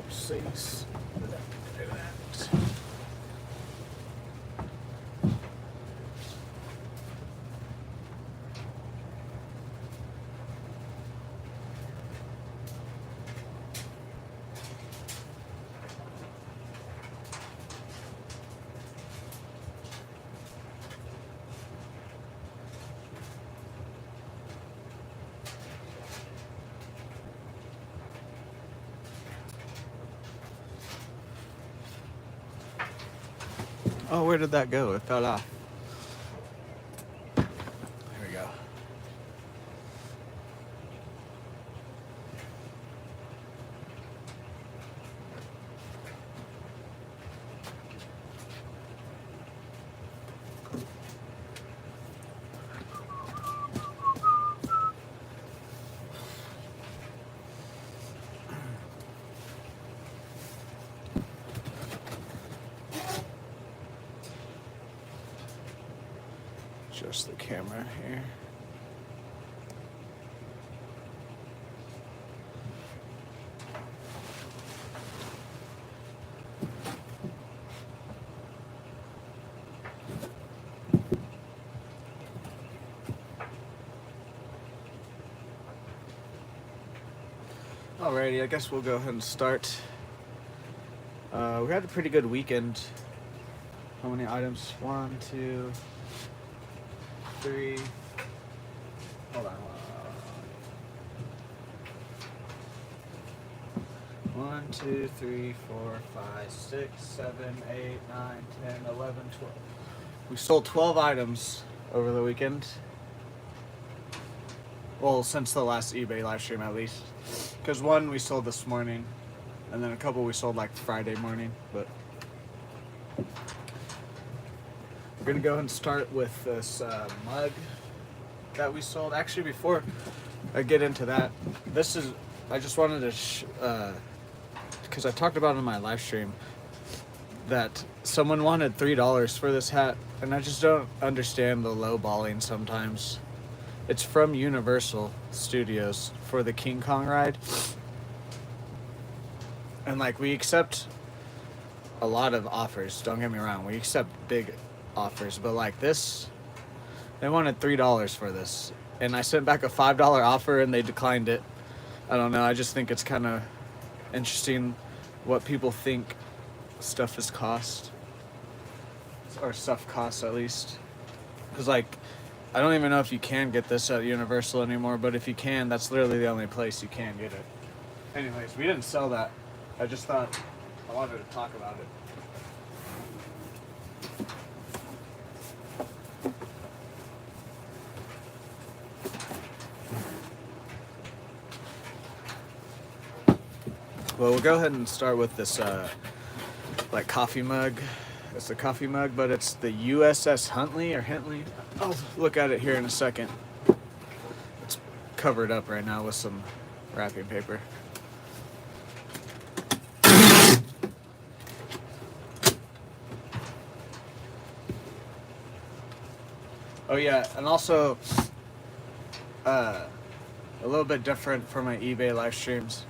6. Oh, where did that go? It fell off. There we go. Just the camera here. Alrighty, I guess we'll go ahead and start. We had a pretty good weekend. How many items? 1, 2, 3. Hold on. 1, 2, 3, 4, 5, 6, 7, 8, 9, 10, 11, 12. We sold 12 items over the weekend. Well, since the last eBay live stream at least. Because one we sold this morning, and then a couple we sold like Friday morning. But we're going to go ahead and start with this mug that we sold. Actually, before I get into that, I just wanted to, because I talked about it in my live stream, that someone wanted $3 for this hat, and I just don't understand the low balling sometimes. It's from Universal Studios for the King Kong ride. And like, we accept a lot of offers, don't get me wrong, we accept big offers, but like this, they wanted $3 for this. And I sent back a $5 offer and they declined it. I don't know, I just think it's kind of interesting what people think stuff is cost. Or stuff costs, at least. Because like, I don't even know if you can get this at Universal anymore, but if you can, that's literally the only place you can get it. Anyways, we didn't sell that. I just thought I wanted to talk about it. Well, we'll go ahead and start with this like coffee mug. It's a coffee mug, but it's the USS Huntley or Hentley. I'll look at it here in a second. It's covered up right now with some wrapping paper. Oh yeah, and also a little bit different for my eBay live streams.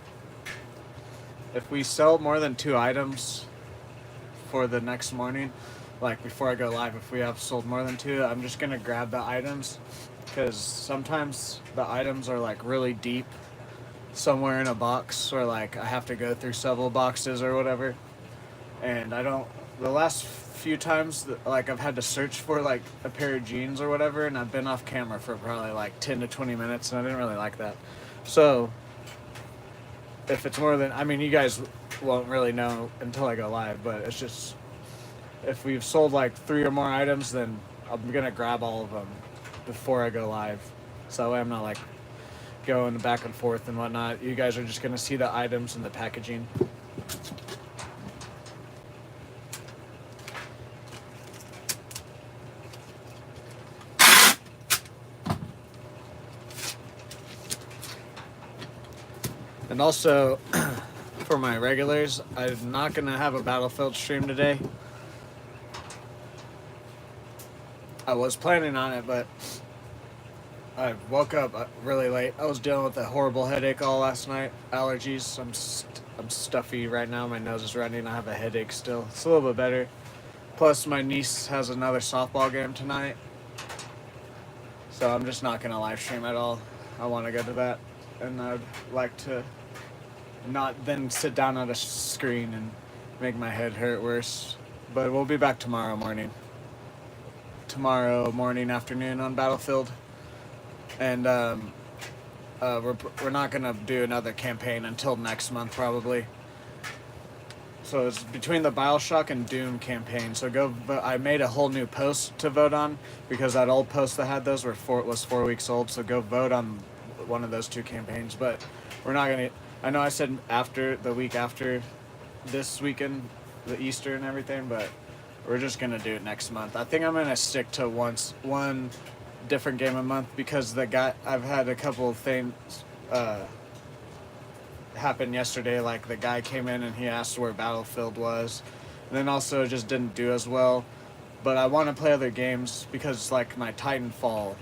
If we sell more than 2 items for the next morning, like before I go live, if we have sold more than 2, I'm just gonna grab the items, because sometimes the items are like really deep somewhere in a box, or like I have to go through several boxes or whatever, and the last few times that, like, I've had to search for like a pair of jeans or whatever, and I've been off camera for probably like 10 to 20 minutes, and I didn't really like that. So if it's more than, I mean, you guys won't really know until I go live, but it's just, if we've sold like 3 or more items, then I'm gonna grab all of them before I go live, so that way I'm not like going back and forth and whatnot. You guys are just gonna see the items and the packaging. And also, for my regulars, I'm not going to have a Battlefield stream today. I was planning on it, but I woke up really late. I was dealing with a horrible headache all last night, allergies. I'm stuffy right now. My nose is running. I have a headache still. It's a little bit better. Plus, my niece has another softball game tonight. So I'm just not going to live stream at all. I want to go to that. And I'd like to not then sit down at a screen and make my head hurt worse. But we'll be back tomorrow morning. Tomorrow morning, afternoon on Battlefield. And we're not going to do another campaign until next month probably. So it's between the Bioshock and Doom campaign. So go. I made a whole new post to vote on because that old post that had those was 4 weeks old. So go vote on one of those two campaigns. But we're not gonna. I know I said after the week after this weekend, the Easter and everything, but we're just gonna do it next month. I think I'm gonna stick to one different game a month because I've had a couple of things. Happened yesterday, like the guy came in and he asked where Battlefield was, and then also it just didn't do as well. But I want to play other games because like my Titanfall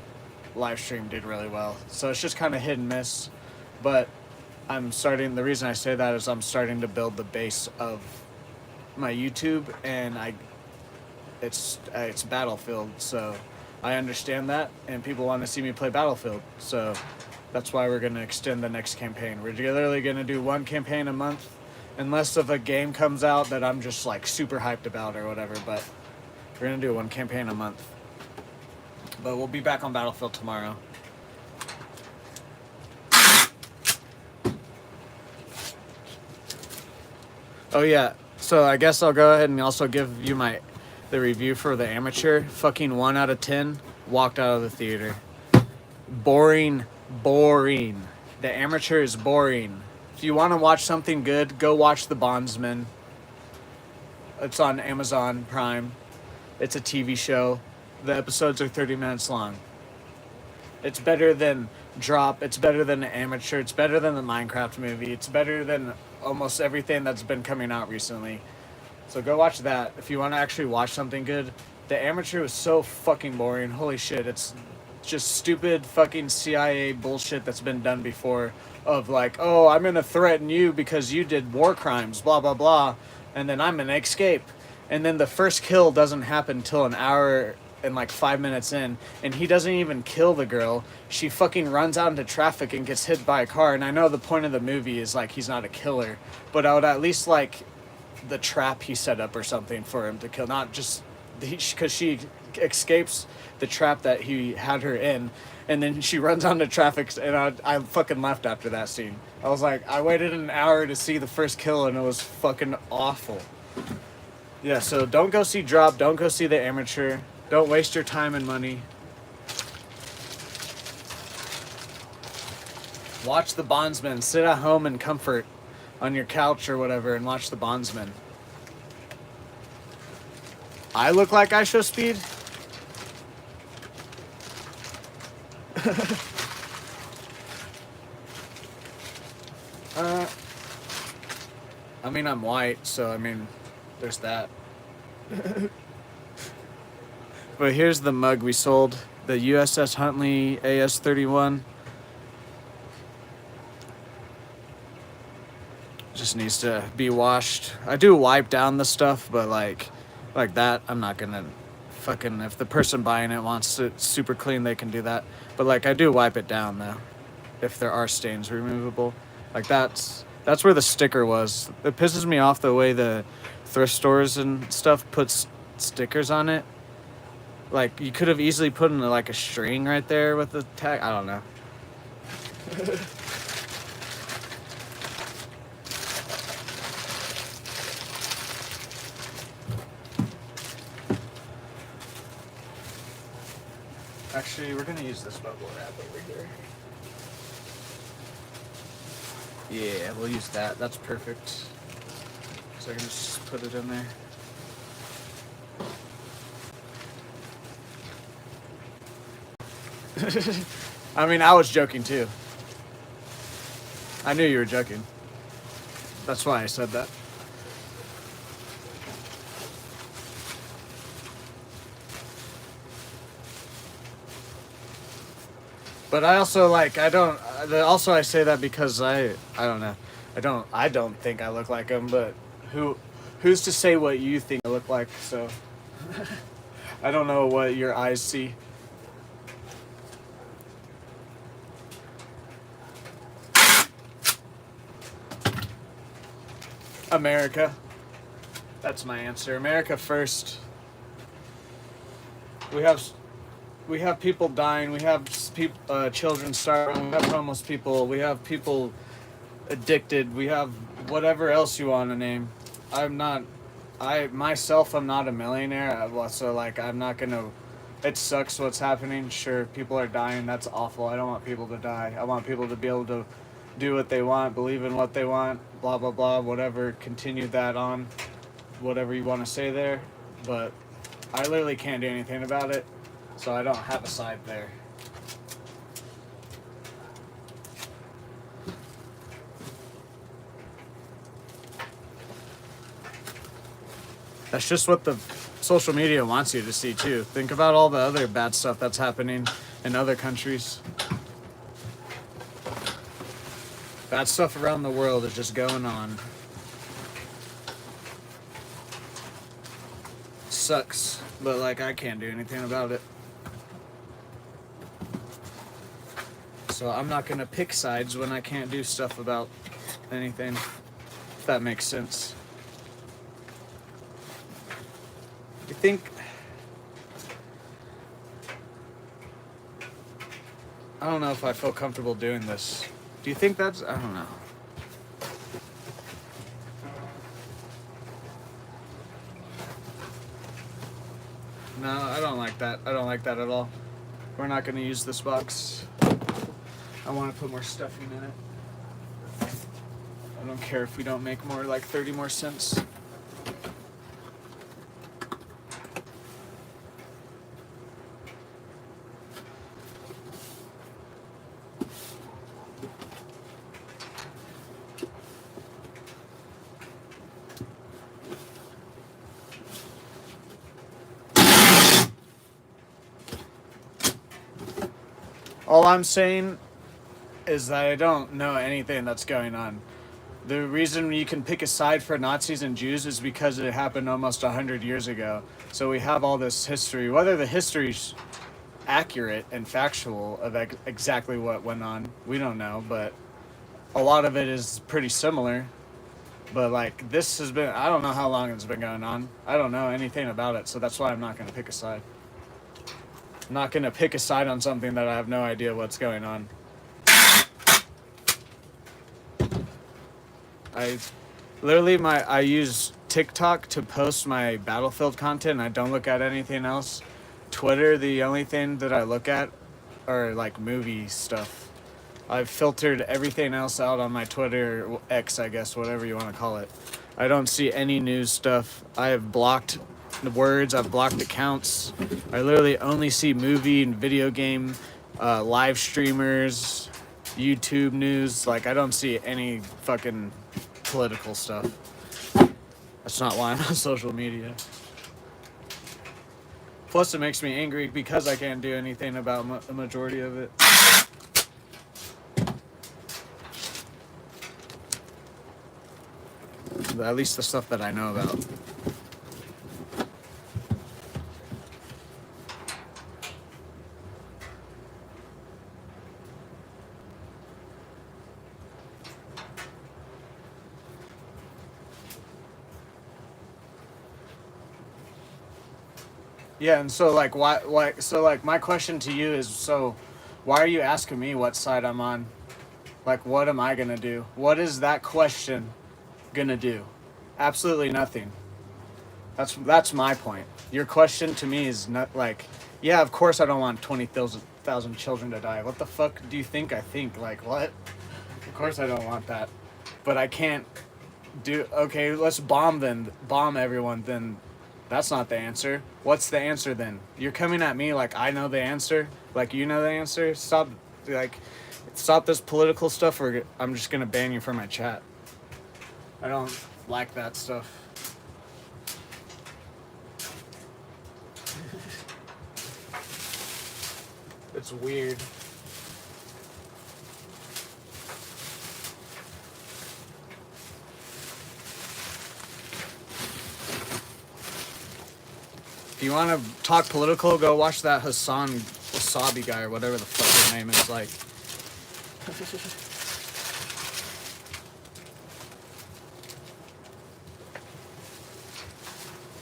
live stream did really well, so it's just kind of hit and miss. But the reason I say that is I'm starting to build the base of my YouTube, and it's Battlefield, so I understand that, and people want to see me play Battlefield, so that's why we're going to extend the next campaign. We're literally going to do one campaign a month, unless if a game comes out that I'm just like super hyped about or whatever, but we're going to do one campaign a month. But we'll be back on Battlefield tomorrow. Oh yeah, so I guess I'll go ahead and also give you the review for the Amateur. Fucking 1 out of 10, walked out of the theater. Boring. The Amateur is boring. If you want to watch something good, go watch The Bondsman. It's on Amazon Prime. It's a TV show. The episodes are 30 minutes long. It's better than Drop. It's better than The Amateur. It's better than the Minecraft movie. It's better than almost everything that's been coming out recently. So go watch that. If you want to actually watch something good. The Amateur was so fucking boring. Holy shit, it's just stupid fucking CIA bullshit that's been done before of like, oh, I'm gonna threaten you because you did war crimes, blah blah blah, and then I'm gonna escape, and then the first kill doesn't happen till an hour and like 5 minutes in, and he doesn't even kill the girl. She fucking runs out into traffic and gets hit by a car. And I know the point of the movie is like he's not a killer, but I would at least like the trap he set up or something for him to kill, not just because she escapes the trap that he had her in, and then she runs onto traffic, and I fucking left after that scene. I was like, I waited an hour to see the first kill, and it was fucking awful. Yeah, so don't go see Drop, don't go see The Amateur, don't waste your time and money. Watch The Bondsman, sit at home in comfort on your couch or whatever and watch The Bondsman. I look like I show speed? I mean, I'm white, so I mean, there's that. But here's the mug we sold, the USS Huntley AS-31. Just needs to be washed. I do wipe down the stuff, but like that, I'm not gonna fucking, if the person buying it wants it super clean, they can do that. But like, I do wipe it down though, if there are stains removable. Like that's where the sticker was. It pisses me off the way the thrift stores and stuff puts stickers on it. Like, you could have easily put in like a string right there with the tag. I don't know. Actually, we're gonna use this bubble wrap over here. Yeah, we'll use that. That's perfect. So I can just put it in there. I mean, I was joking too. I knew you were joking. That's why I said that. But I also like, I say that because I don't know. I don't think I look like him, but who's to say what you think I look like? So I don't know what your eyes see. America. That's my answer. America first. We have people dying. We have children starving. We have homeless people. We have people addicted. We have whatever else you want to name. I'm not. I'm not a millionaire. So like I'm not gonna. It sucks what's happening. Sure, people are dying. That's awful. I don't want people to die. I want people to be able to do what they want, believe in what they want, blah blah blah, whatever. Continue that on, whatever you want to say there. But I literally can't do anything about it, so I don't have a side there. That's just what the social media wants you to see too. Think about all the other bad stuff that's happening in other countries. Bad stuff around the world is just going on. Sucks, but like I can't do anything about it. So I'm not gonna pick sides when I can't do stuff about anything. If that makes sense. You think I don't know if I feel comfortable doing this. Do you think that's I don't know. No, I don't like that. I don't like that at all. We're not going to use this box. I want to put more stuffing in it. I don't care if we don't make more, like 30 more cents. All I'm saying is that I don't know anything that's going on. The reason you can pick a side for Nazis and Jews is because it happened almost 100 years ago. So we have all this history. Whether the history's accurate and factual of exactly what went on, we don't know. But a lot of it is pretty similar. But like this has been, I don't know how long it's been going on. I don't know anything about it. So that's why I'm not going to pick a side. I'm not going to pick a side on something that I have no idea what's going on. I use TikTok to post my Battlefield content. I don't look at anything else. Twitter, the only thing that I look at are like movie stuff. I've filtered everything else out on my Twitter, X, I guess, whatever you want to call it. I don't see any news stuff. I have blocked the words, I've blocked accounts. I literally only see movie and video game, live streamers, YouTube news. Like, I don't see any fucking political stuff. That's not why I'm on social media. Plus, it makes me angry because I can't do anything about the majority of it. At least the stuff that I know about. Yeah, and so like my question to you is, so why are you asking me what side I'm on? Like, what am I gonna do? What is that question gonna do? Absolutely nothing. That's my point. Your question to me is not like, yeah, of course I don't want 20,000 children to die. What the fuck do you think I think? Like, what? Of course I don't want that. But I can't do, okay, let's bomb everyone, then that's not the answer. What's the answer then? You're coming at me like I know the answer, like you know the answer. Stop this political stuff, or I'm just gonna ban you from my chat. I don't like that stuff. It's weird. you want to talk political, go watch that Hassan Wasabi guy or whatever the fuck his name is. Like,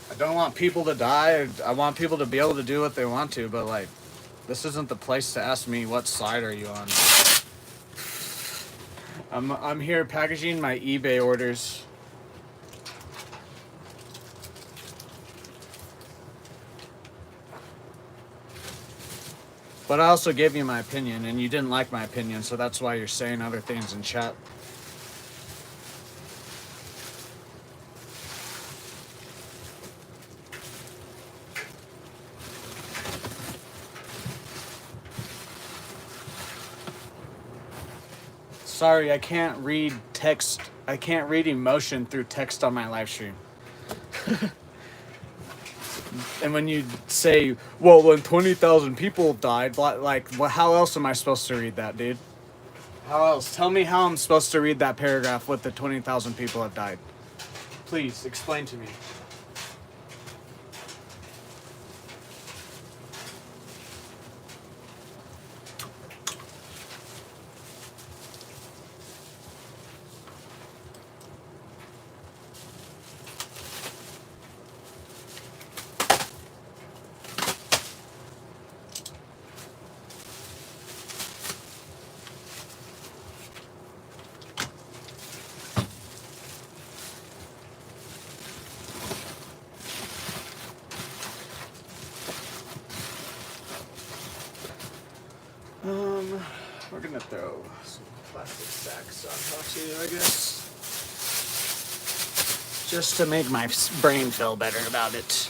I don't want people to die. I want people to be able to do what they want to, but like, this isn't the place to ask me what side are you on. I'm here packaging my eBay orders. But I also gave you my opinion, and you didn't like my opinion, so that's why you're saying other things in chat. Sorry, I can't read text. I can't read emotion through text on my live stream. And when you say, well, when 20,000 people died, like, how else am I supposed to read that, dude? How else? Tell me how I'm supposed to read that paragraph with the 20,000 people have died. Please, explain to me. We're gonna throw some plastic sacks on top too, I guess. Just to make my brain feel better about it.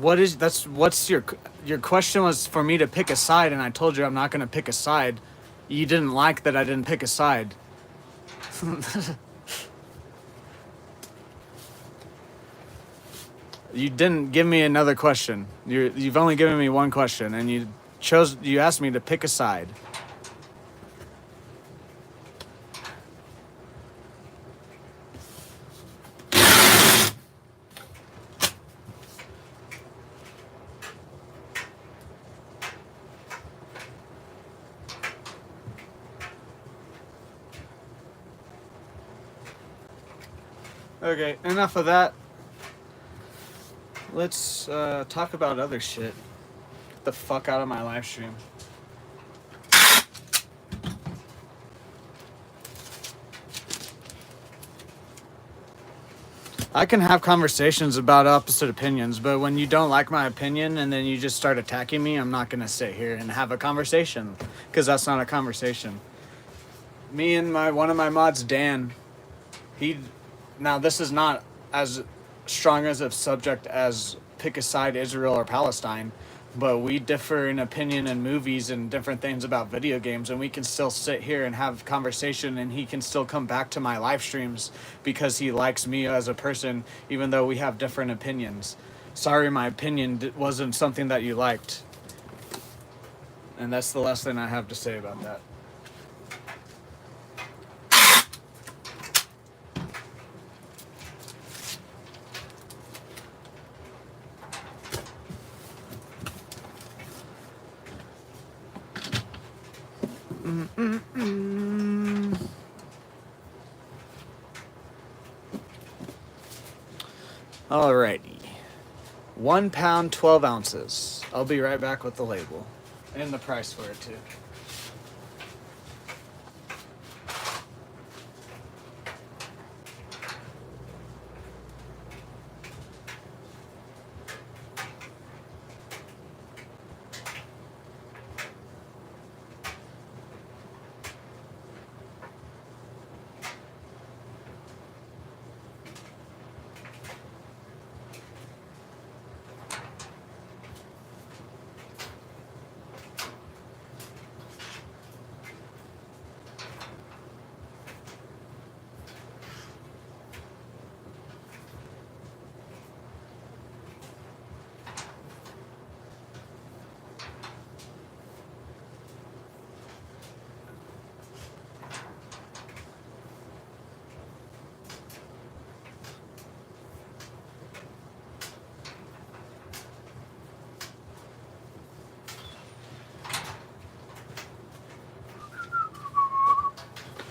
What's your question was for me to pick a side, and I told you I'm not going to pick a side. You didn't like that I didn't pick a side. You didn't give me another question. You've only given me one question, and you asked me to pick a side. Okay, enough of that. Let's talk about other shit. Get the fuck out of my live stream. I can have conversations about opposite opinions, but when you don't like my opinion and then you just start attacking me, I'm not going to sit here and have a conversation, because that's not a conversation. Me and one of my mods, Dan, now this is not as strong as a subject as pick a side, Israel or Palestine, but we differ in opinion in movies and different things about video games, and we can still sit here and have conversation, and he can still come back to my live streams because he likes me as a person, even though we have different opinions. Sorry, my opinion wasn't something that you liked. And that's the last thing I have to say about that. Alrighty. 1 pound, 12 ounces. I'll be right back with the label. And the price for it too.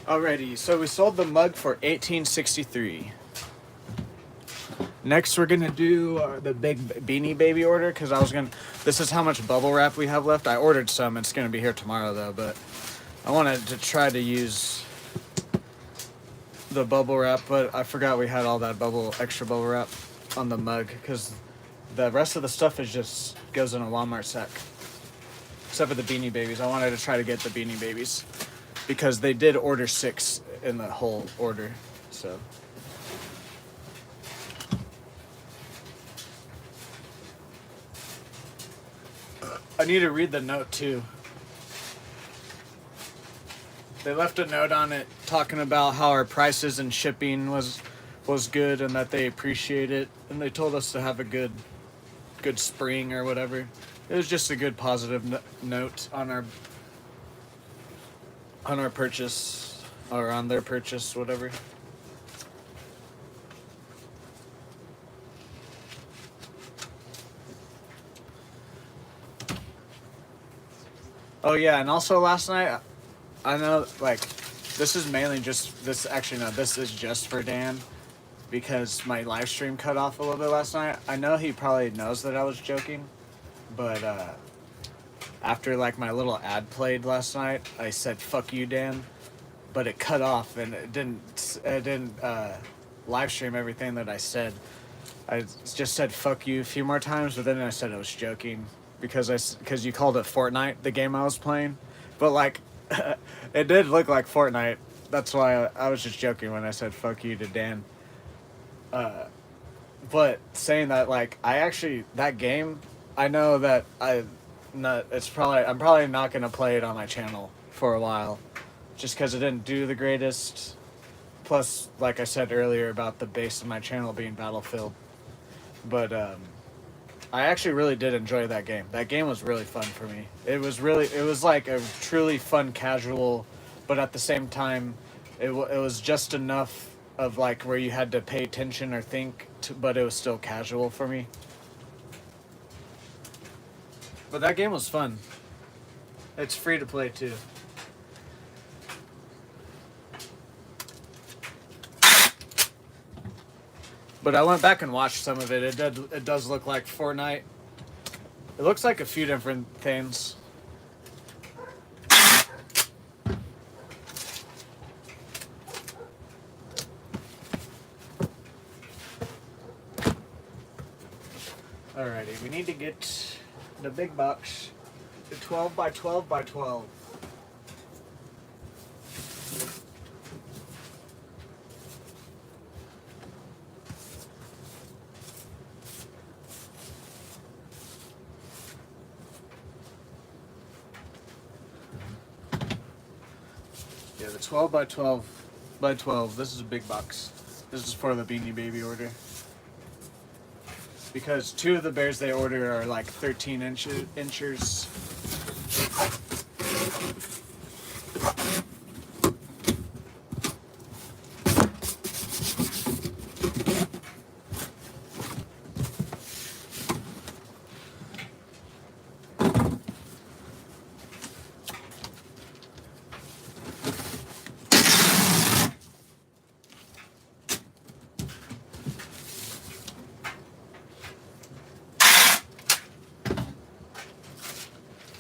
Alrighty, so we sold the mug for $18.63. Next, we're gonna do the big Beanie Baby order because this is how much bubble wrap we have left. I ordered some. It's gonna be here tomorrow though, but I wanted to try to use the bubble wrap, but I forgot we had all that extra bubble wrap on the mug because the rest of the stuff goes in a Walmart sack. Except for the Beanie Babies. I wanted to try to get the Beanie Babies because they did order 6 in the whole order, so. I need to read the note too. They left a note on it talking about how our prices and shipping was good and that they appreciate it, and they told us to have a good spring or whatever. It was just a good positive note on our purchase, or on their purchase, whatever. Oh yeah, and also last night, I know, like, this is just for Dan, because my live stream cut off a little bit last night. I know he probably knows that I was joking, but after like my little ad played last night, I said "fuck you, Dan," but it cut off and it didn't live stream everything that I said. I just said "fuck you" a few more times, but then I said I was joking because you called it Fortnite, the game I was playing, but like it did look like Fortnite. That's why I was just joking when I said "fuck you" to Dan. But saying that, like, that game, I know that I'm probably not gonna play it on my channel for a while, just because it didn't do the greatest. Plus, like I said earlier about the base of my channel being Battlefield, but I actually really did enjoy that game. That game was really fun for me. It was like a truly fun casual, but at the same time, it was just enough of like where you had to pay attention or think, but it was still casual for me. But that game was fun. It's free to play too. But I went back and watched some of it. It does look like Fortnite. It looks like a few different things. Alrighty, we need to get the big box, the 12 by 12 by 12. Yeah, the 12 by 12 by 12. This is a big box. This is for the Beanie Baby order. Because 2 of the bears they order are like 13 inches.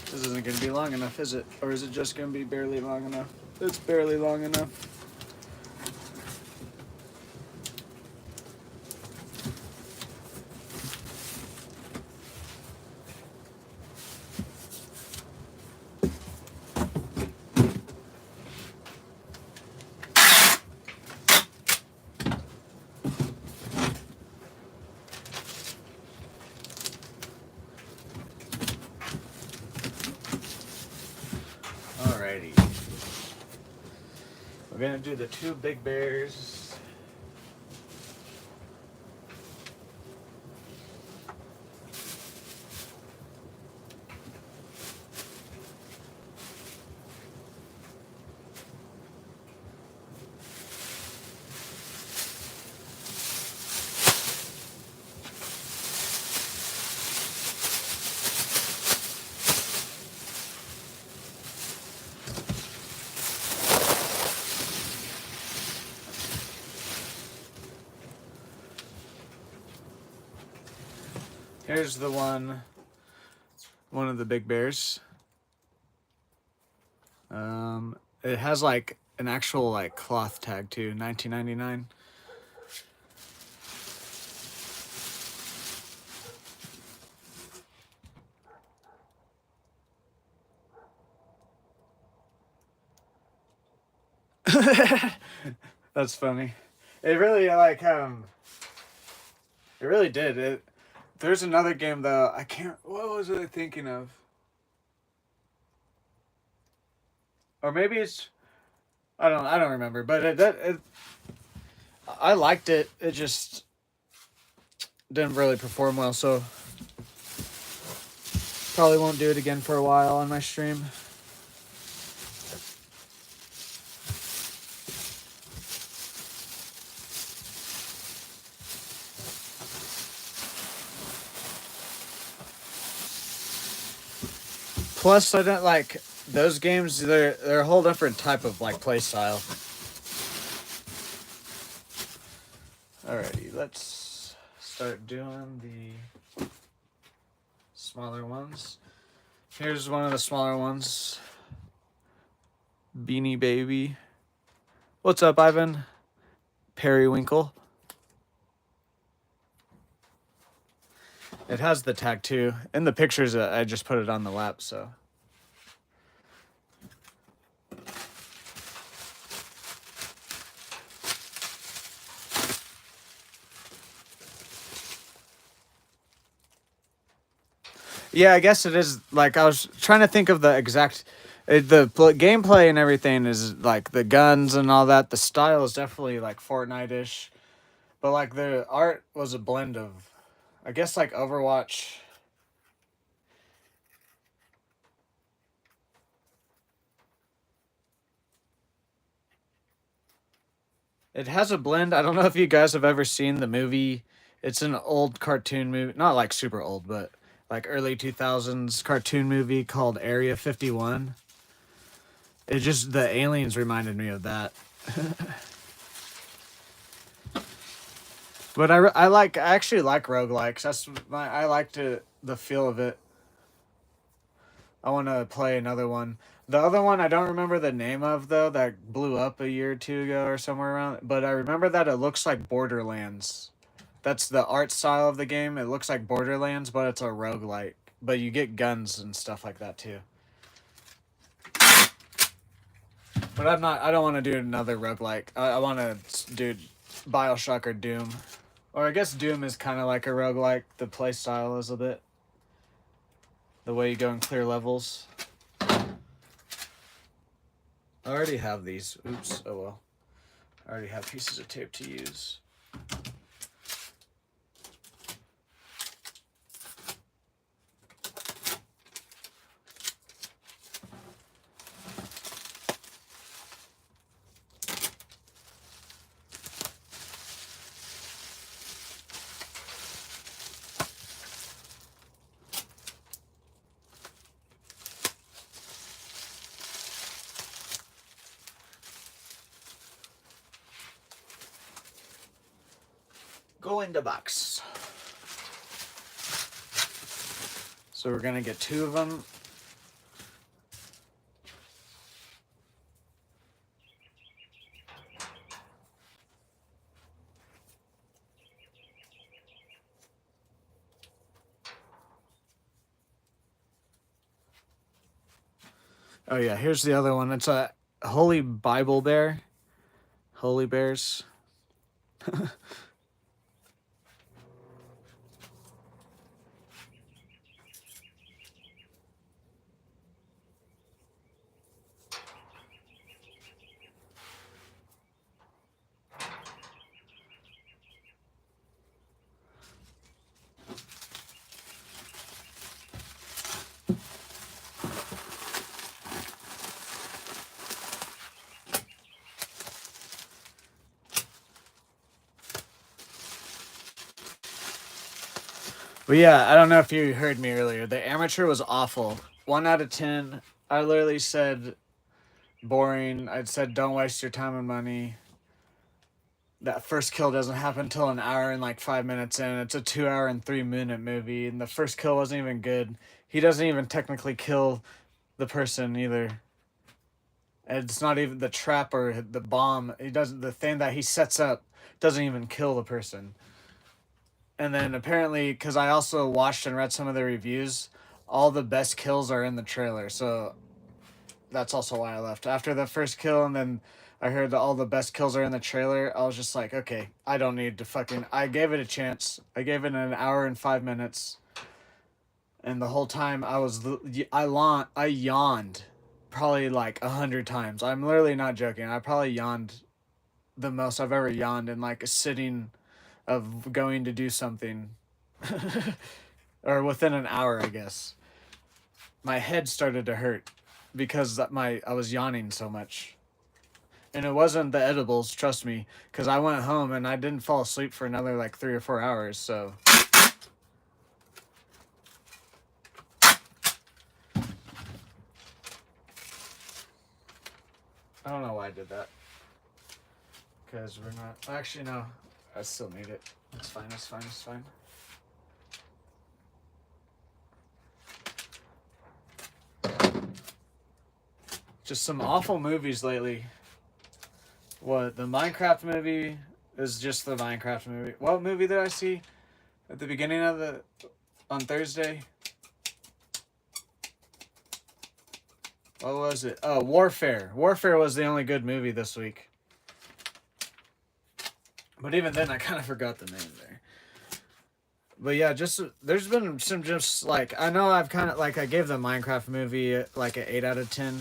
This isn't going to be long enough, is it? Or is it just going to be barely long enough? It's barely long enough. Alrighty. We're gonna do the 2 big bears. Here's the one of the big bears. It has like an actual like cloth tag too, $19.99. That's funny. It really like it really did. There's another game though. I can't. What was I thinking of? Or maybe it's. I don't remember. But I liked it. It just didn't really perform well. So probably won't do it again for a while on my stream. Plus, I don't like those games. They're a whole different type of like play style. Alrighty, let's start doing the smaller ones. Here's one of the smaller ones. Beanie Baby. What's up, Ivan? Periwinkle. It has the tag too. In the pictures, I just put it on the lap, so. Yeah, I guess it is. Like, I was trying to think of the exact. The gameplay and everything is like the guns and all that. The style is definitely like Fortnite-ish. But like the art was a blend of, I guess, like Overwatch. It has a blend. I don't know if you guys have ever seen the movie. It's an old cartoon movie. Not like super old, but like early 2000s cartoon movie called Area 51. It just, the aliens reminded me of that. But I actually like roguelikes. I like the feel of it. I want to play another one. The other one I don't remember the name of though, that blew up a year or two ago or somewhere around. But I remember that it looks like Borderlands. That's the art style of the game. It looks like Borderlands, but it's a roguelike. But you get guns and stuff like that too. But I don't want to do another roguelike. I want to do BioShock or Doom. Or I guess Doom is kind of like a roguelike. The play style is a bit. The way you go and clear levels. I already have these. Oops. Oh well. I already have pieces of tape to use. Go in the box. So we're gonna get 2 of them. Oh yeah, here's the other one. It's a Holy Bible Bear. Holy Bears. But yeah, I don't know if you heard me earlier. The amateur was awful. 1 out of 10. I literally said boring. I said don't waste your time and money. that first kill doesn't happen until an hour and like 5 minutes in. It's a 2 hour and 3 minute movie, and the first kill wasn't even good. He doesn't even technically kill the person either. It's not even the trap or the bomb. He doesn't. The thing that he sets up doesn't even kill the person. And then apparently, because I also watched and read some of the reviews, all the best kills are in the trailer. So that's also why I left after the first kill. And then I heard that all the best kills are in the trailer. I was just like, okay, I don't need to fucking. I gave it a chance. I gave it an hour and 5 minutes, and the whole time I yawned probably like 100 times. I'm literally not joking. I probably yawned the most I've ever yawned in like a sitting of going to do something. Or within an hour, I guess. My head started to hurt because I was yawning so much. And it wasn't the edibles, trust me, because I went home and I didn't fall asleep for another like 3 or 4 hours. So I don't know why I did that. Because we're not. Actually, no. I still need it. It's fine. It's fine. It's fine. Just some awful movies lately. What? The Minecraft movie is just the Minecraft movie. What movie did I see at the beginning of on Thursday? What was it? Oh, Warfare. Warfare was the only good movie this week. But even then, I kind of forgot the name there. But yeah, just there's been some just like I know I've kind of like I gave the Minecraft movie like an 8 out of 10.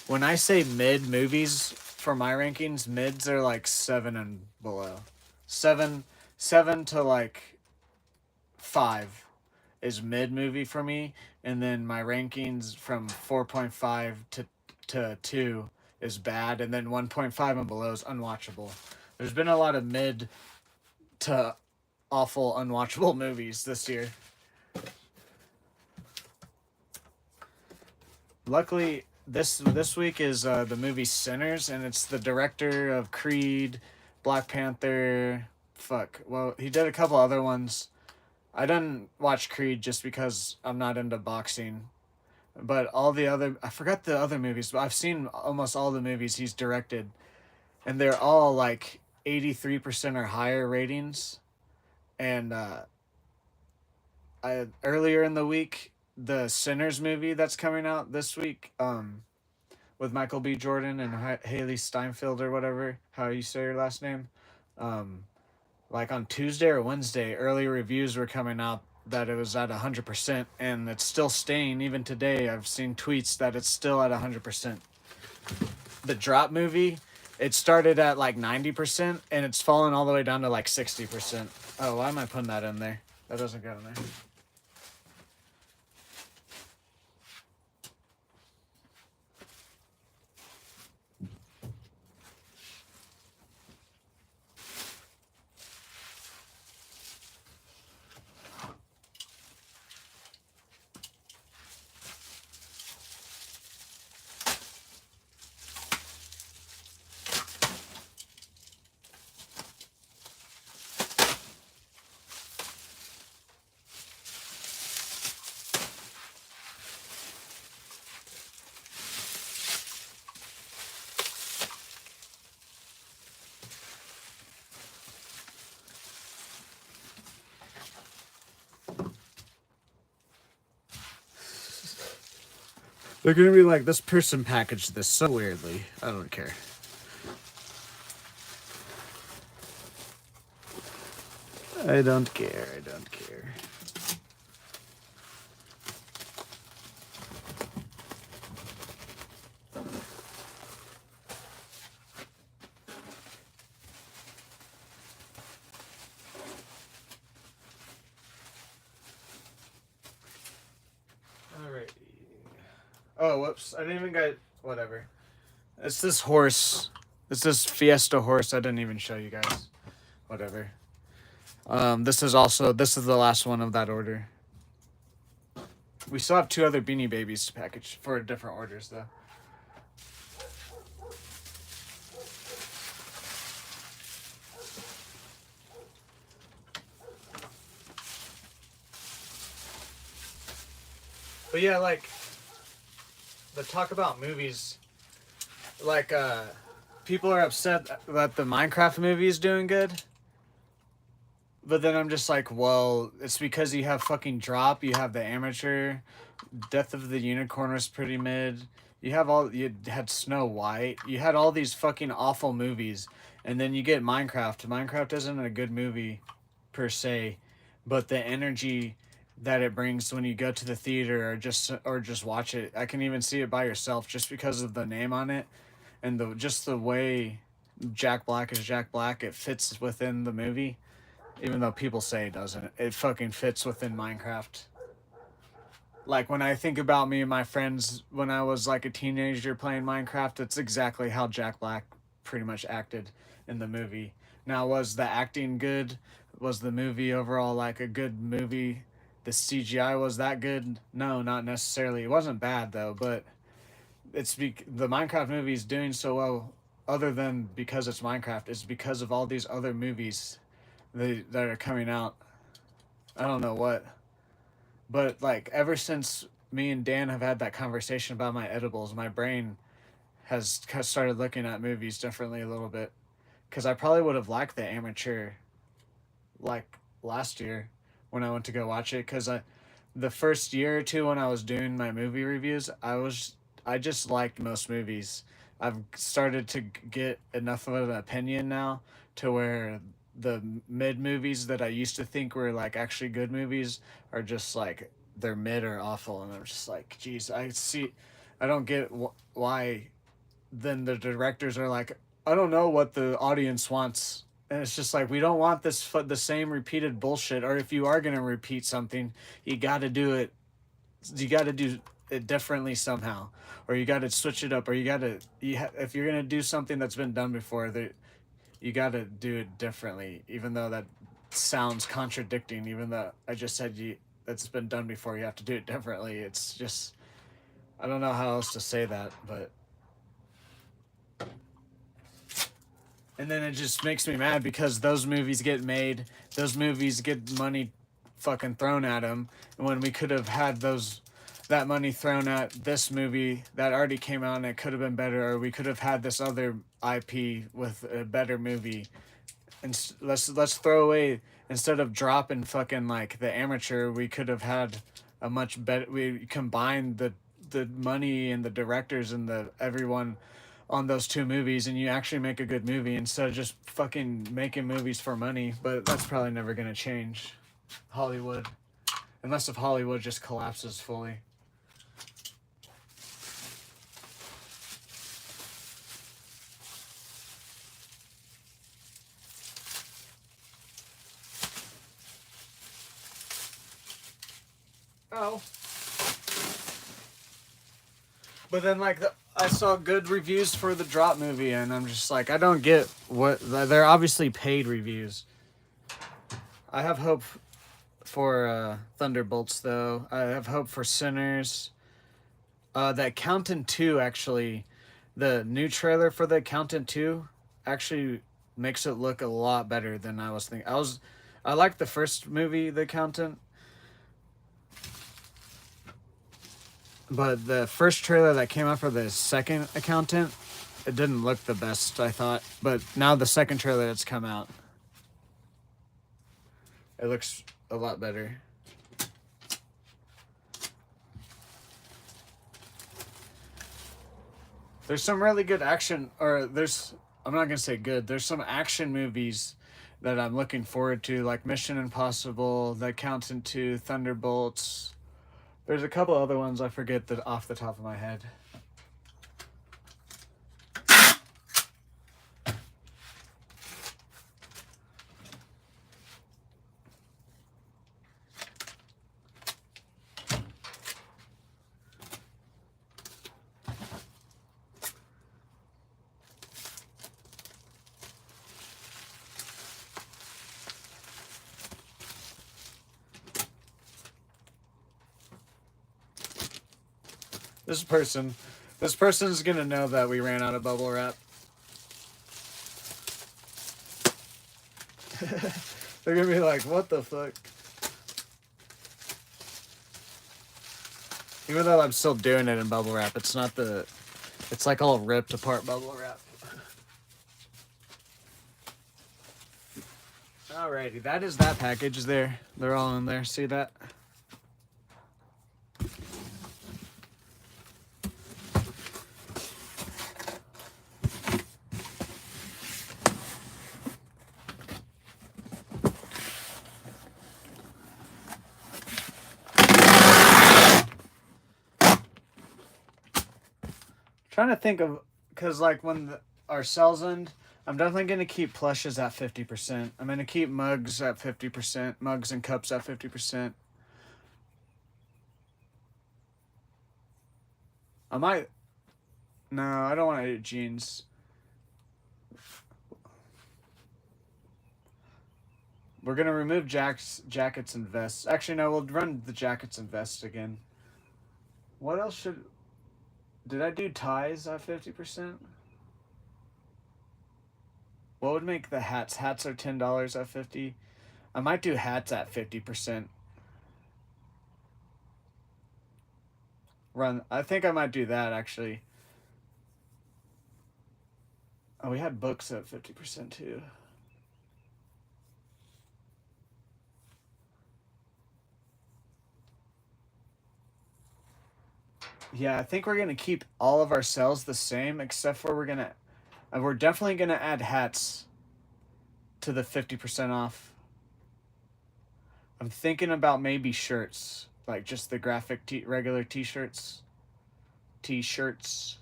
When I say mid movies for my rankings, mids are like 7 and below. Seven to like 5 is mid movie for me, and then my rankings from 4.5 to 2 is bad, and then 1.5 and below is unwatchable. There's been a lot of mid to awful unwatchable movies this year. Luckily, this week is the movie Sinners, and it's the director of Creed, Black Panther. Well, he did a couple other ones. I didn't watch Creed just because I'm not into boxing. But all the other, I forgot the other movies, but I've seen almost all the movies he's directed. And they're all like 83% or higher ratings. And earlier in the week, the Sinners movie that's coming out this week, with Michael B. Jordan and Haley Steinfeld or whatever, how you say your last name, like on Tuesday or Wednesday, early reviews were coming out that it was at 100%, and it's still staying even today. I've seen tweets that it's still at 100%. The Drop movie, it started at like 90%, and it's fallen all the way down to like 60%. Oh, why am I putting that in there? That doesn't go in there. They're gonna be like, this person packaged this so weirdly. I don't care. I don't care. I don't care. Alright. Oh, whoops. I didn't even get... Whatever. It's this horse. It's this Fiesta horse I didn't even show you guys. Whatever. This is the last one of that order. We still have 2 other Beanie Babies to package for different orders, though. But yeah, like the talk about movies, like people are upset that the Minecraft movie is doing good. But then I'm just like, well, it's because you have fucking Drop, you have the Amateur, Death of the Unicorn was pretty mid. You had Snow White, you had all these fucking awful movies, and then you get Minecraft. Minecraft isn't a good movie, per se, but the energy that it brings when you go to the theater or just watch it, I can even see it by yourself just because of the name on it, and the way Jack Black is Jack Black. It fits within the movie, even though people say it doesn't. It fucking fits within Minecraft. Like when I think about me and my friends when I was like a teenager playing Minecraft, it's exactly how Jack Black pretty much acted in the movie. Now, was the acting good? Was the movie overall like a good movie? The CGI was that good? No, not necessarily. It wasn't bad though, but the Minecraft movie is doing so well. Other than because it's Minecraft, it's because of all these other movies that are coming out. I don't know what. But like ever since me and Dan have had that conversation about my edibles, my brain has started looking at movies differently a little bit. Because I probably would have liked the Amateur like last year when I went to go watch it. Because the first year or two when I was doing my movie reviews, I just liked most movies. I've started to get enough of an opinion now to where the mid movies that I used to think were like actually good movies are just like they're mid or awful, and I'm just like, geez, I don't get why. Then the directors are like, I don't know what the audience wants, and it's just like we don't want the same repeated bullshit. Or if you are gonna repeat something, you got to do it. You got to do it differently somehow, or you got to switch it up, or if you're gonna do something that's been done before, you got to do it differently, even though that sounds contradicting. Even though I just said that's been done before, you have to do it differently. It's just I don't know how else to say that, but and then it just makes me mad because those movies get made, those movies get money fucking thrown at them, and when we could have had that money thrown at this movie that already came out and it could have been better, or we could have had this other IP with a better movie. And let's throw away, instead of dropping fucking like the Amateur, we could have had a much better. We combined the money and the directors and the everyone on those two movies, and you actually make a good movie instead of just fucking making movies for money. But that's probably never gonna change, Hollywood, unless if Hollywood just collapses fully. Oh. But then, like, I saw good reviews for the Drop movie, and I'm just like, I don't get what. They're obviously paid reviews. I have hope for Thunderbolts, though. I have hope for Sinners. The Accountant 2, actually, the new trailer for The Accountant 2 actually makes it look a lot better than I was thinking. I liked the first movie, The Accountant. But the first trailer that came out for the second Accountant, it didn't look the best, I thought. But now the second trailer that's come out, it looks a lot better. There's some really good action, I'm not gonna say good, there's some action movies that I'm looking forward to, like Mission Impossible, The Accountant 2, Thunderbolts. There's a couple other ones I forget that off the top of my head. This person's gonna know that we ran out of bubble wrap. They're gonna be like, what the fuck? Even though I'm still doing it in bubble wrap, it's not the... It's like all ripped apart bubble wrap. Alrighty, that is that package there. They're all in there. See that? Trying to think of, because like when our sales end, I'm definitely going to keep plushes at 50%. I'm going to keep mugs at 50%, mugs and cups at 50%. I might, no, I don't want to do jeans. We're going to remove jackets and vests. Actually, no, we'll run the jackets and vests again. What else should, did I do ties at 50%? What would make the hats? Hats are $10 at 50. I might do hats at 50%. I think I might do that actually. Oh, we had books at 50% too. Yeah, I think we're gonna keep all of our sales the same, except for we're definitely gonna add hats to the 50% off. I'm thinking about maybe shirts, like just the graphic regular t-shirts. T-shirts.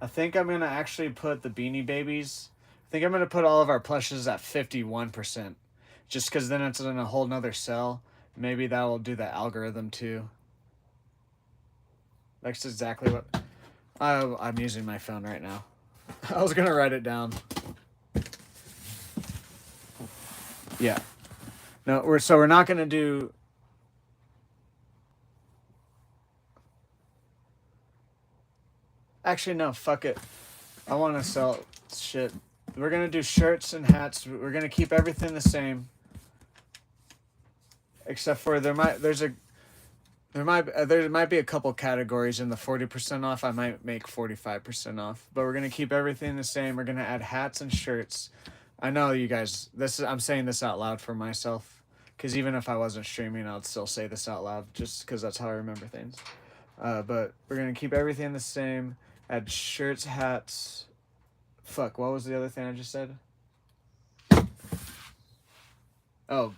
I think I'm gonna actually put the Beanie Babies. I think I'm gonna put all of our plushes at 51%, just because then it's in a whole nother cell. Maybe that will do the algorithm too. That's exactly what I'm using my phone right now. I was gonna write it down. Yeah. No, we're not gonna do. Actually, no. Fuck it. I want to sell shit. We're gonna do shirts and hats. We're gonna keep everything the same, except for there might be a couple categories in the 40% off. I might make 45% off, but we're gonna keep everything the same. We're gonna add hats and shirts. I know you guys. I'm saying this out loud for myself, because even if I wasn't streaming, I'd still say this out loud, just because that's how I remember things. But we're gonna keep everything the same. Add shirts, hats. Fuck. What was the other thing I just said? Oh,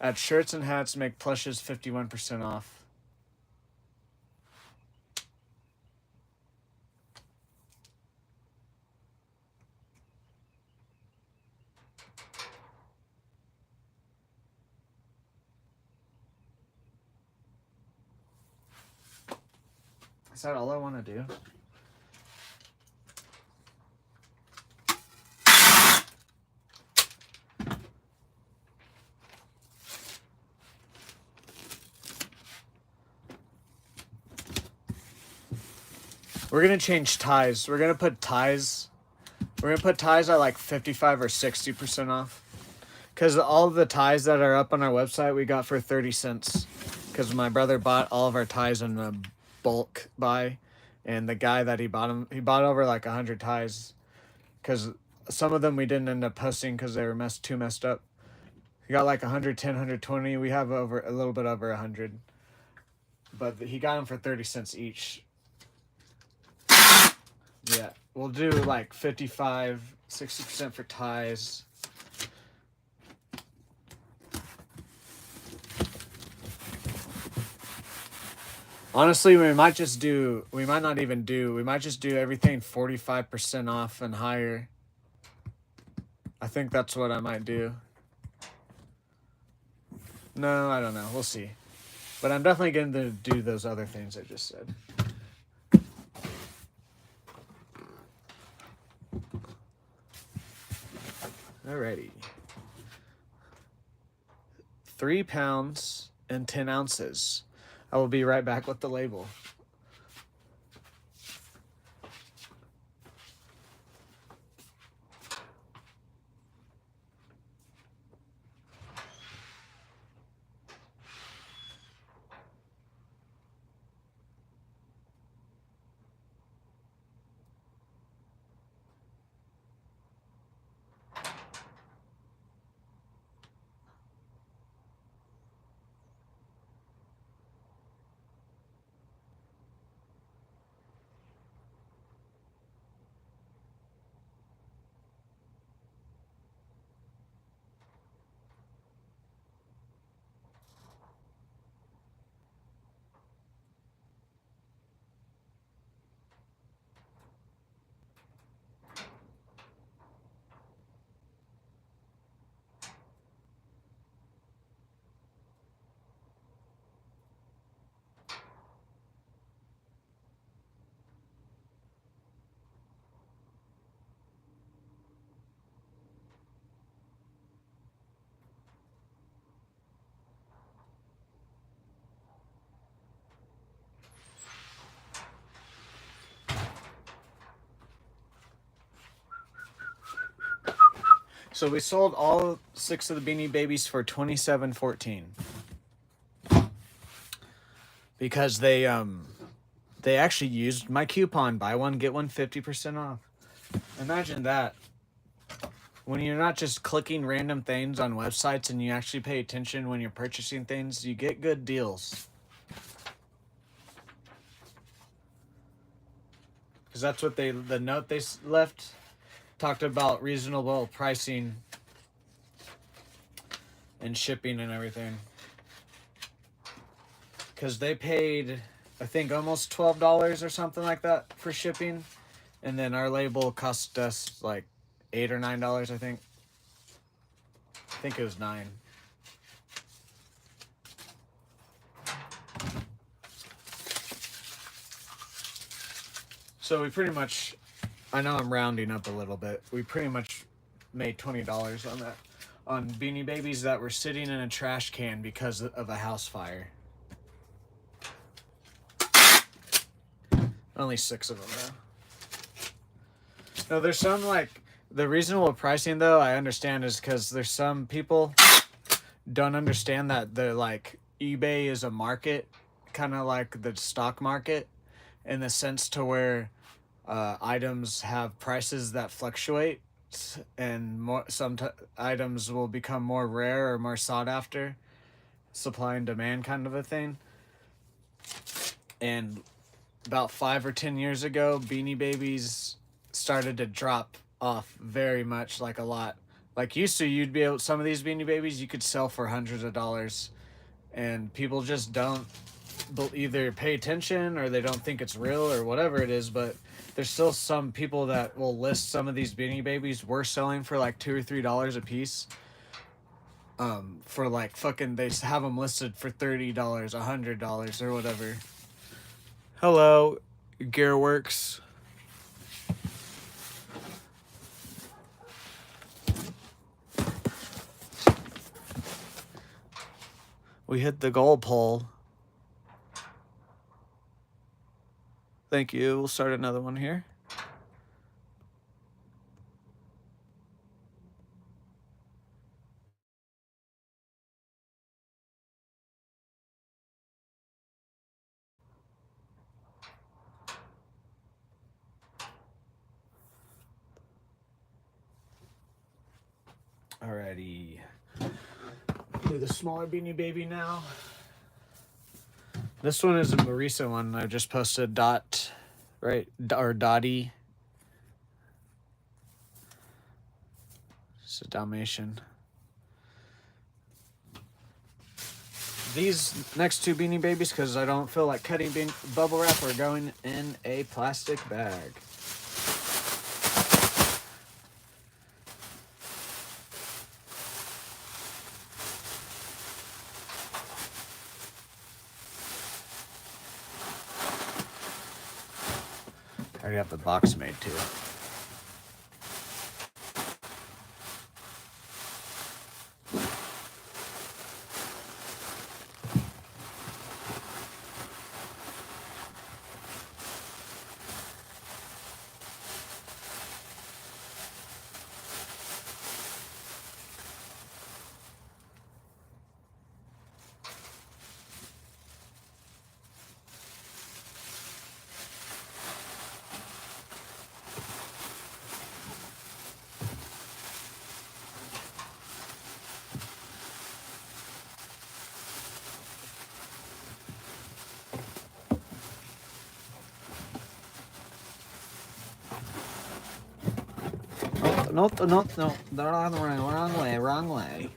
add shirts and hats. Make plushes 51% off. Is that all I want to do? We're gonna change ties. We're gonna put ties. We're gonna put ties at like 55 or 60% off. Because all of the ties that are up on our website we got for 30 cents. Because my brother bought all of our ties in a bulk buy. And the guy that he bought over like 100 ties. Because some of them we didn't end up posting because they were too messed up. He got like 110, 120. We have a little bit over 100. But he got them for 30 cents each. Yeah, we'll do like 55, 60% for ties. Honestly, we might just do everything 45% off and higher. I think that's what I might do. No, I don't know. We'll see. But I'm definitely going to do those other things I just said. Alrighty. 3 pounds and 10 ounces. I will be right back with the label. So we sold all 6 of the Beanie Babies for $27.14 because they actually used my coupon, buy one get one 50% off. Imagine that. When you're not just clicking random things on websites and you actually pay attention when you're purchasing things, you get good deals. Because that's what the note they left talked about, reasonable pricing and shipping and everything. Because they paid, I think, almost $12 or something like that for shipping. And then our label cost us like $8 or $9, I think. I think it was $9. So we pretty much, I know I'm rounding up a little bit, we pretty much made $20 on that. On Beanie Babies that were sitting in a trash can because of a house fire. Only 6 of them though. No, there's some like, the reasonable pricing though, I understand is because there's some people don't understand that the like eBay is a market, kind of like the stock market, in the sense to where items have prices that fluctuate, and some items will become more rare or more sought after, supply and demand kind of a thing. And about 5 or 10 years ago, Beanie Babies started to drop off very much, like a lot. Like used to, you'd be able, some of these Beanie Babies you could sell for hundreds of dollars, and people just don't either pay attention or they don't think it's real or whatever it is. But there's still some people that will list some of these Beanie Babies we're selling for like $2 or $3 a piece. For like fucking, they have them listed for $30, $100 or whatever. Hello, Gearworks. We hit the goal pole. Thank you. We'll start another one here. Alrighty. Do the smaller Beanie Baby now. This one is a recent one. I just posted Dot, right? Or Dottie. It's a Dalmatian. These next 2 Beanie Babies, because I don't feel like cutting bubble wrap, are going in a plastic bag. I already have the box made too. No, the wrong way.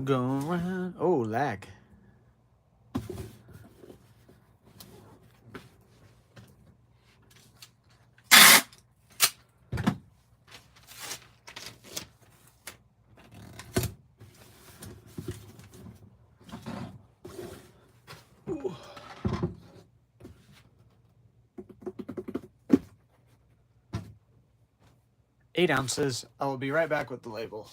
Going around. Oh, lag. 8 ounces. I will be right back with the label.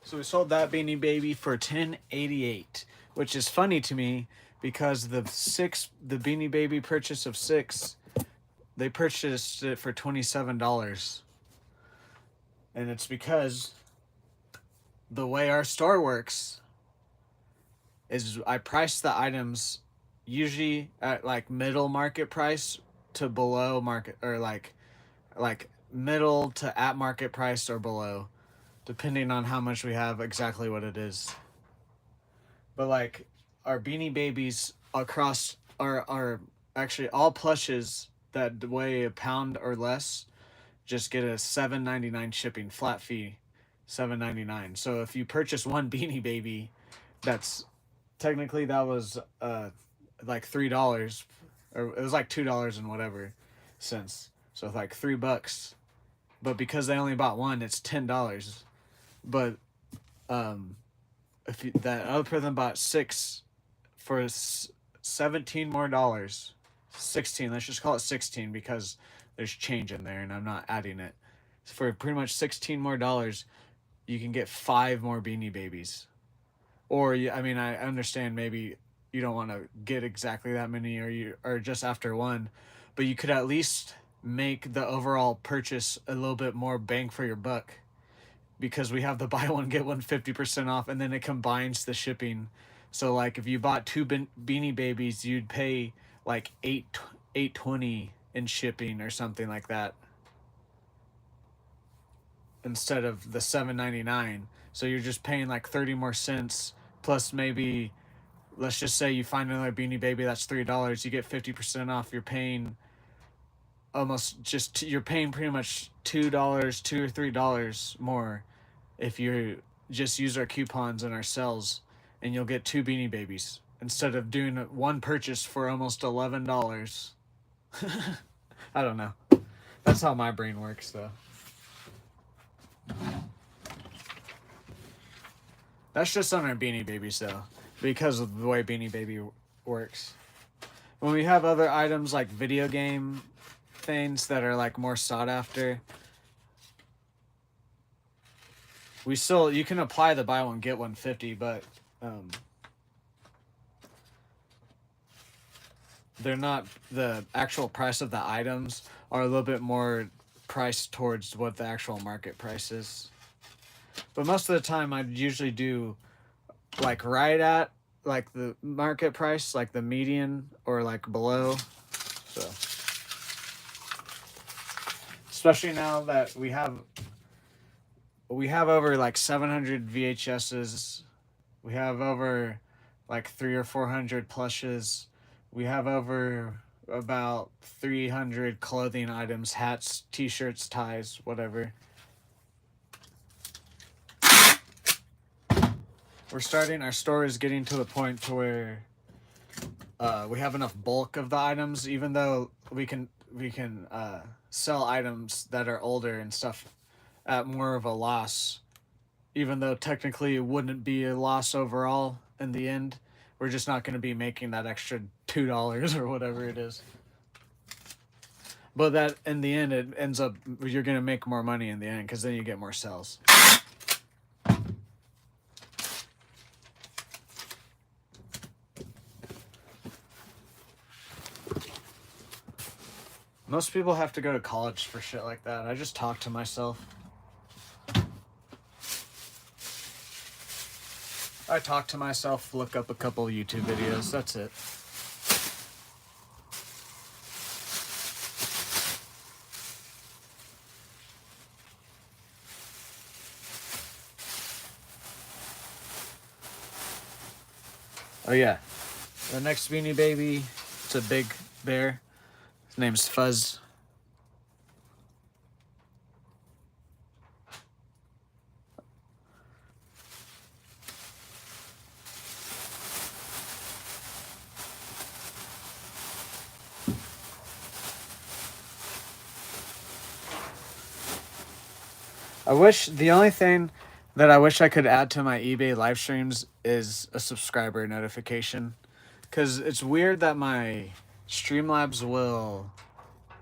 So we sold that Beanie Baby for $10.88, which is funny to me because the Beanie Baby purchase of 6, they purchased it for $27. And it's because the way our store works is I price the items usually at like middle market price to below market, or like middle to at market price or below, depending on how much we have, exactly what it is. But like our Beanie Babies across are actually all plushes that weigh a pound or less just get a $7.99 shipping flat fee, $7.99. So if you purchase one Beanie Baby, that's technically that was like $3, or it was like $2 and whatever cents. So it's like $3. But because they only bought one, it's $10. But if you, that other person bought 6 for $17 more, 16, let's just call it 16 because there's change in there and I'm not adding it. For pretty much $16 more, you can get 5 more Beanie Babies. Or I mean, I understand maybe you don't want to get exactly that many, or you are just after one, but you could at least make the overall purchase a little bit more bang for your buck, because we have the buy one get one 50% off, and then it combines the shipping. So like if you bought 2 Beanie Babies, you'd pay like $8.20 in shipping or something like that, instead of the $7.99. So you're just paying like 30 more cents, plus maybe, let's just say you find another Beanie Baby that's $3, you get 50% off. You're paying you're paying pretty much $2, $2 or $3 more if you just use our coupons and our sales, and you'll get 2 Beanie Babies instead of doing one purchase for almost $11. I don't know. That's how my brain works, though. That's just on our Beanie Babies, though, because of the way Beanie Baby works. When we have other items like video game things that are like more sought after, you can apply the buy one get one 50, but they're not, the actual price of the items are a little bit more priced towards what the actual market price is. But most of the time I'd usually do like right at like the market price, like the median or like below. So especially now that we have over like 700 VHSs, we have over like 300 or 400 plushes, we have over about 300 clothing items, hats, t-shirts, ties, whatever. Our store is getting to the point to where we have enough bulk of the items, even though we can sell items that are older and stuff at more of a loss, even though technically it wouldn't be a loss overall in the end. We're just not going to be making that extra $2 or whatever it is. But that in the end, it ends up, you're going to make more money in the end, because then you get more sales. Most people have to go to college for shit like that. I just talk to myself. I talk to myself, look up a couple YouTube videos. That's it. Oh yeah, the next Beanie Baby, it's a big bear. His name's Fuzz. The only thing that I wish I could add to my eBay live streams is a subscriber notification. Because it's weird that my Streamlabs will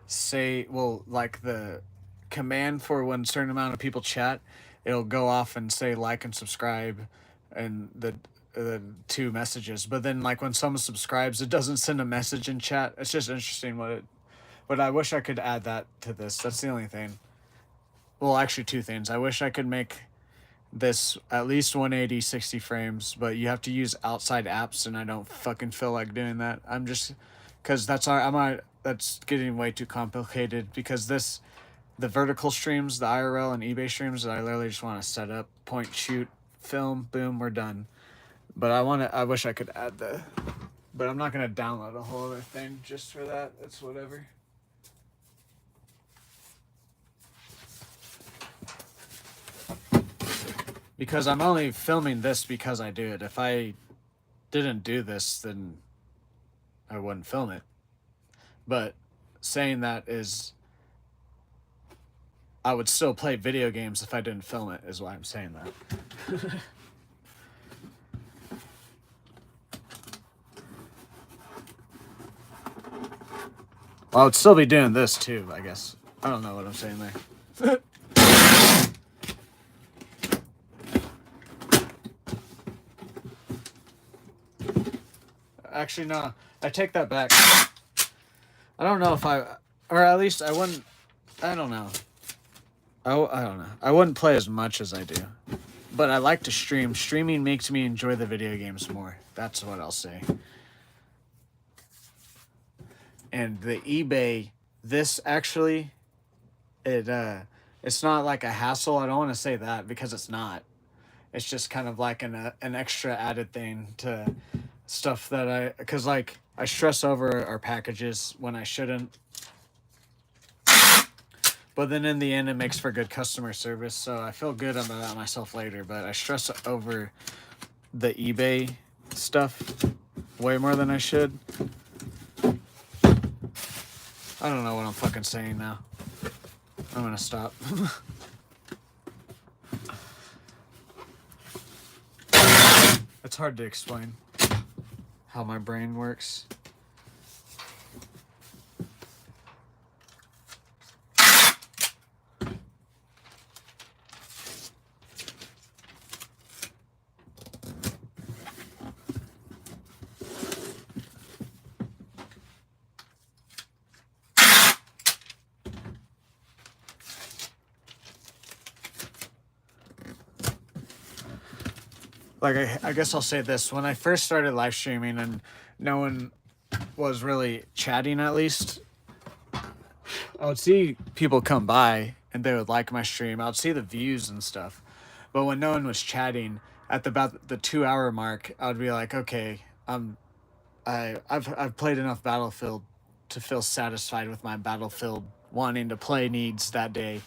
say, well, like the command for when a certain amount of people chat, it'll go off and say like and subscribe and the two messages. But then like when someone subscribes, it doesn't send a message in chat. It's just interesting but I wish I could add that to this. That's the only thing. Well, actually two things. I wish I could make this at least 180 60 frames, but you have to use outside apps and I don't fucking feel like doing that. I'm just because that's getting way too complicated because the vertical streams, the IRL and eBay streams, I literally just want to set up, point, shoot, film, boom, we're done. But I wish I could add but I'm not going to download a whole other thing just for that. It's whatever. Because I'm only filming this because I do it. If I didn't do this, then I wouldn't film it. But saying that is, I would still play video games if I didn't film it, is why I'm saying that. Well, I would still be doing this too, I guess. I don't know what I'm saying there. Actually, no. I take that back. I don't know if or at least I wouldn't. I don't know. I don't know. I wouldn't play as much as I do, but I like to stream. Streaming makes me enjoy the video games more. That's what I'll say. And the eBay, this actually, it's not like a hassle. I don't want to say that because it's not. It's just kind of like an extra added thing to stuff that because like I stress over our packages when I shouldn't. But then in the end, it makes for good customer service, so I feel good about myself later. But I stress over the eBay stuff way more than I should. I don't know what I'm fucking saying now. I'm gonna stop. It's hard to explain how my brain works. Like I guess I'll say this: when I first started live streaming and no one was really chatting, at least I would see people come by and they would like my stream. I would see the views and stuff, but when no one was chatting at about the 2 hour mark, I would be like, okay, I've played enough Battlefield to feel satisfied with my Battlefield wanting to play needs that day.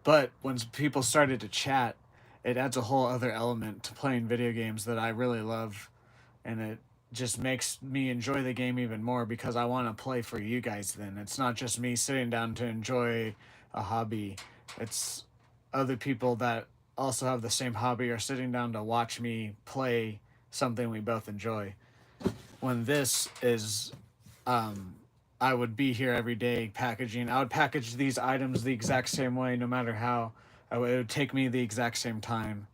But when people started to chat, it adds a whole other element to playing video games that I really love, and it just makes me enjoy the game even more because I want to play for you guys. Then it's not just me sitting down to enjoy a hobby. It's other people that also have the same hobby are sitting down to watch me play something we both enjoy. When this is I would be here every day packaging. I would package these items the exact same way, no matter how. It would take me the exact same time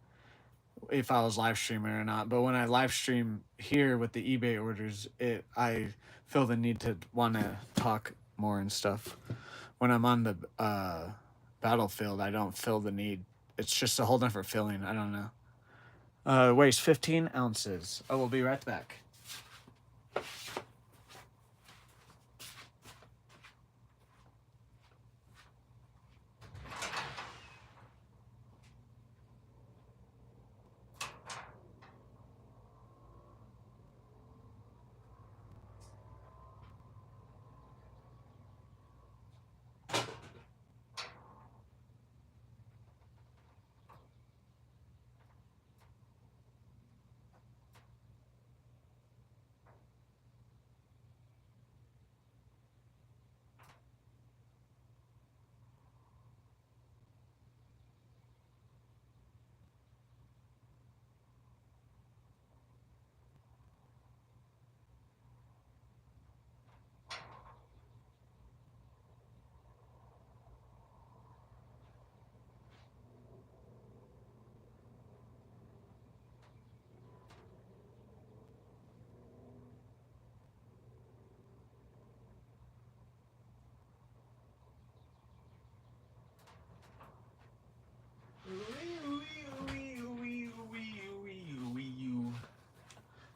if I was live streaming or not. But when I live stream here with the eBay orders, I feel the need to want to talk more and stuff. When I'm on the battlefield, I don't feel the need. It's just a whole different feeling. I don't know. Weighs 15 ounces. I will be right back.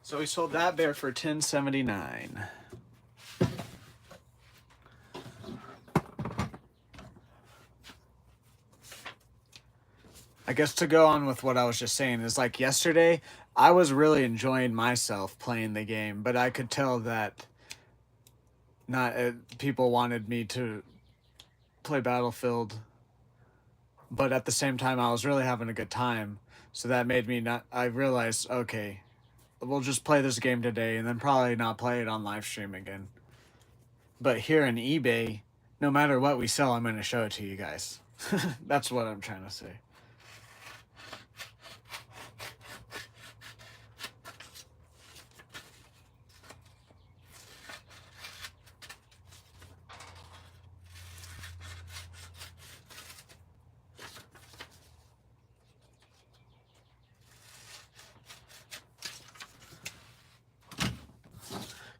So we sold that bear for $10.79. I guess to go on with what I was just saying is like yesterday, I was really enjoying myself playing the game, but I could tell that not people wanted me to play Battlefield, but at the same time, I was really having a good time. So that made me not. I realized, okay, we'll just play this game today and then probably not play it on live stream again. But here in eBay, no matter what we sell, I'm going to show it to you guys. That's what I'm trying to say.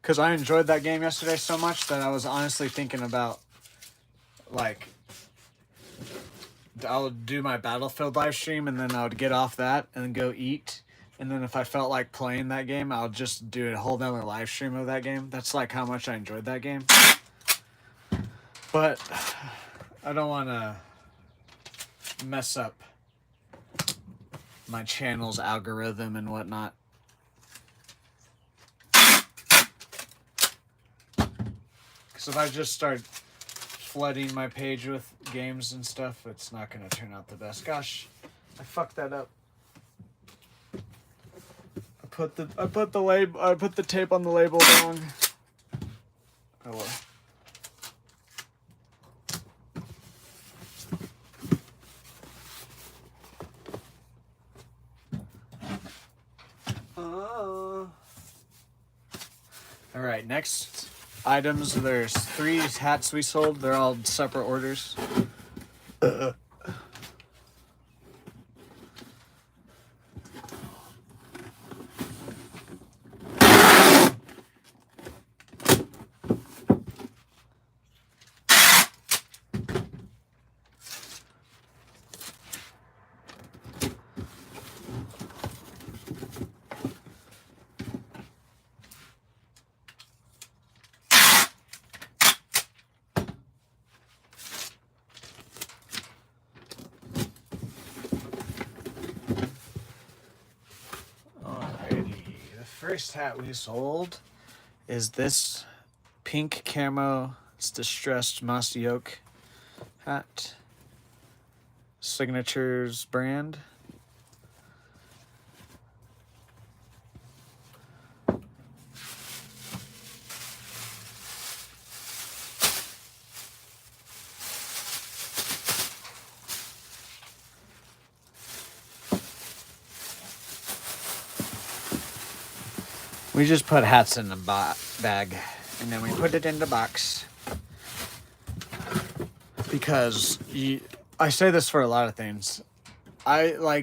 Because I enjoyed that game yesterday so much that I was honestly thinking about, like, I would do my Battlefield live stream and then I would get off that and go eat. And then if I felt like playing that game, I'll just do a whole nother live stream of that game. That's like how much I enjoyed that game. But I don't want to mess up my channel's algorithm and whatnot. Because if I just start flooding my page with games and stuff, it's not going to turn out the best. Gosh, I fucked that up. I put the tape on the label wrong. Oh well. All right, next items. There's 3 hats we sold. They're all separate orders. First hat we sold is this pink camo. It's distressed moss yoke hat. Signatures brand. We just put hats in the bag, and then we put it in the box. Because I say this for a lot of things. I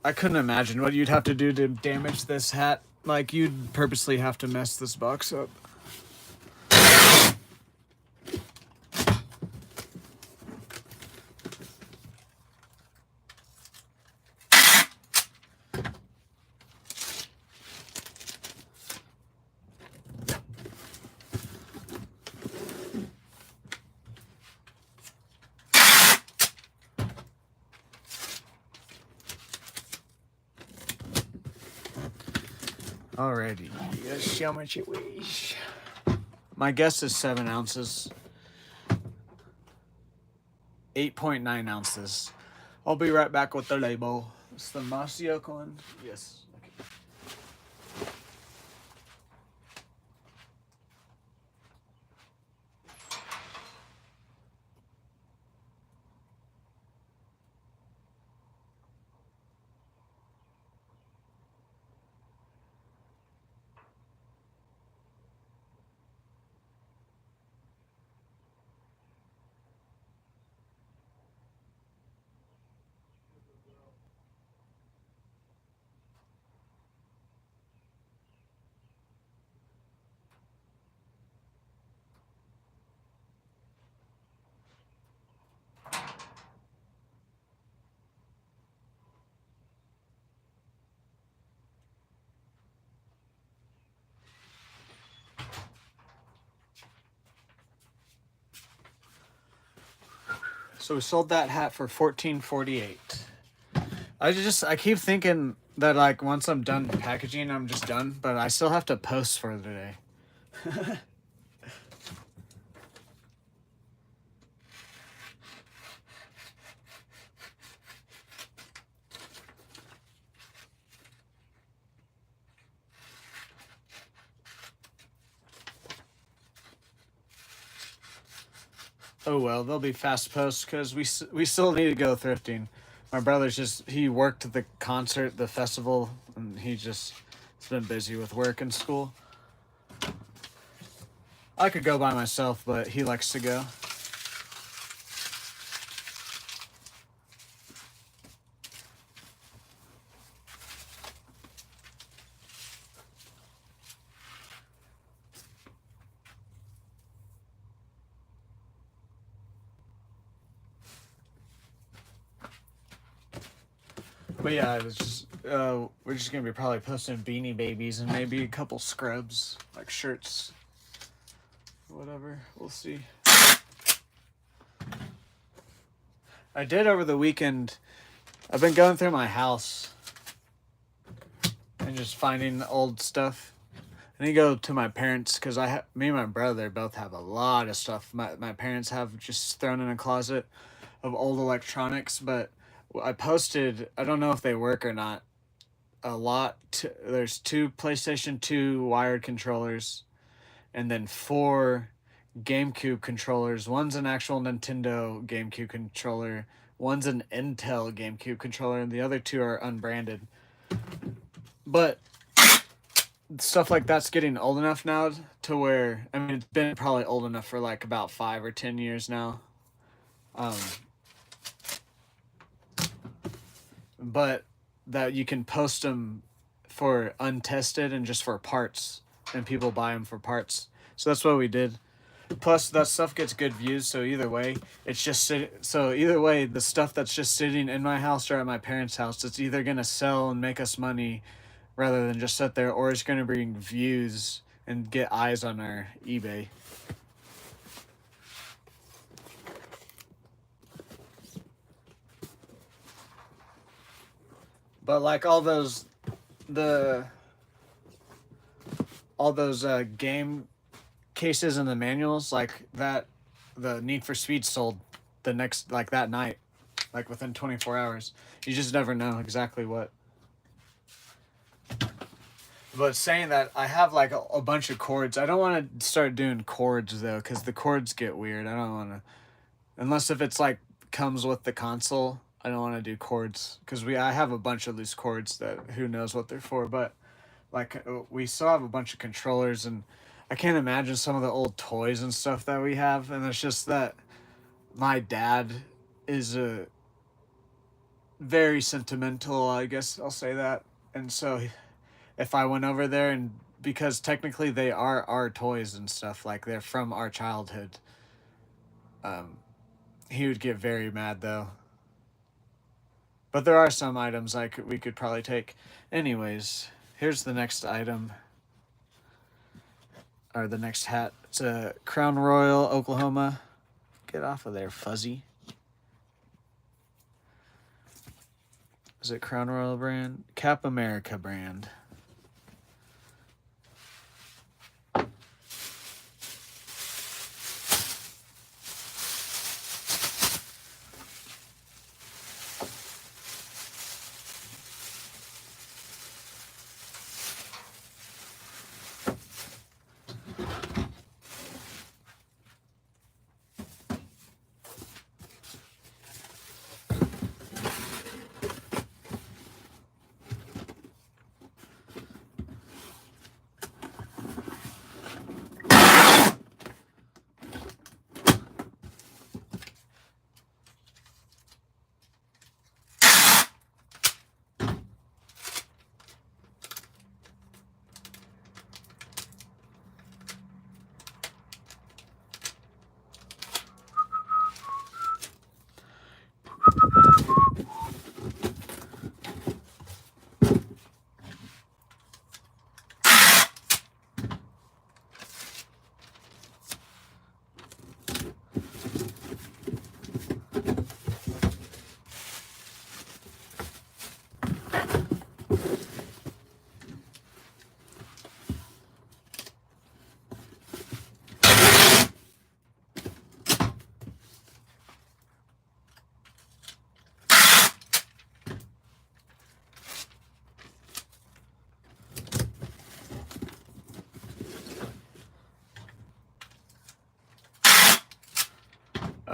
couldn't imagine what you'd have to do to damage this hat. Like, you'd purposely have to mess this box up. Alrighty, let's see how much it weighs. My guess is 7 ounces. 8.9 ounces. I'll be right back with the label. It's the Masio coin. Yes. Okay. So we sold that hat for $14.48. I keep thinking that like once I'm done packaging, I'm just done, but I still have to post for today. Oh well, they'll be fast posts because we still need to go thrifting. My brother's he worked the concert, the festival, and he's been busy with work and school. I could go by myself, but he likes to go. But yeah, it was just we're just gonna be probably posting Beanie Babies and maybe a couple scrubs, like shirts, whatever. We'll see. I did over the weekend. I've been going through my house and just finding old stuff. I need to go to my parents because me and my brother both have a lot of stuff. My parents have just thrown in a closet of old electronics, but I posted, I don't know if they work or not, a lot. There's 2 PlayStation 2 wired controllers and then 4 GameCube controllers. One's an actual Nintendo GameCube controller, one's an Intel GameCube controller, and the other 2 are unbranded. But stuff like that's getting old enough now to where, I mean, it's been probably old enough for like about 5 or 10 years now. But that you can post them for untested and just for parts, and people buy them for parts. So that's what we did. Plus, that stuff gets good views. So either way, the stuff that's just sitting in my house or at my parents' house, it's either gonna sell and make us money, rather than just sit there, or it's gonna bring views and get eyes on our eBay. But like all those game cases and the manuals like that, the Need for Speed sold the next, like that night, like within 24 hours. You just never know exactly what. But saying that, I have like a bunch of cords. I don't want to start doing cords though, because the cords get weird. I don't want to, unless if it's like comes with the console. I don't want to do cords because I have a bunch of loose cords that who knows what they're for. But like we still have a bunch of controllers, and I can't imagine some of the old toys and stuff that we have. And it's just that my dad is a very sentimental, I guess I'll say that. And so if I went over there, and because technically they are our toys and stuff, like they're from our childhood, he would get very mad though. But there are some items we could probably take. Anyways, here's the next item. Or the next hat. It's a Crown Royal, Oklahoma. Get off of there, Fuzzy. Is it Crown Royal brand? Cap America brand.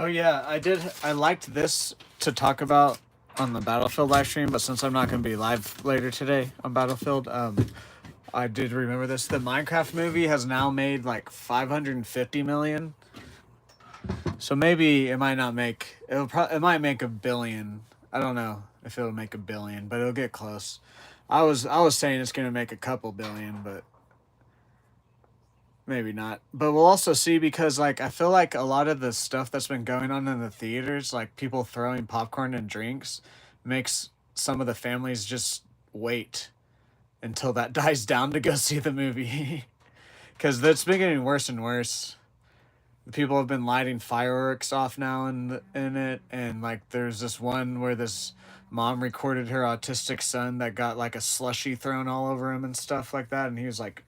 Oh yeah, I did. I liked this to talk about on the Battlefield live stream, but since I'm not going to be live later today on Battlefield, I did remember this. The Minecraft movie has now made like 550 million. So maybe it might not make. It might make a billion. I don't know if it'll make a billion, but it'll get close. I was saying it's going to make a couple billion, but maybe not. But we'll also see, because like I feel like a lot of the stuff that's been going on in the theaters, like people throwing popcorn and drinks, makes some of the families just wait until that dies down to go see the movie. Because that's been getting worse and worse. People have been lighting fireworks off now in it, and like there's this one where this mom recorded her autistic son that got like a slushie thrown all over him and stuff like that, and he was like,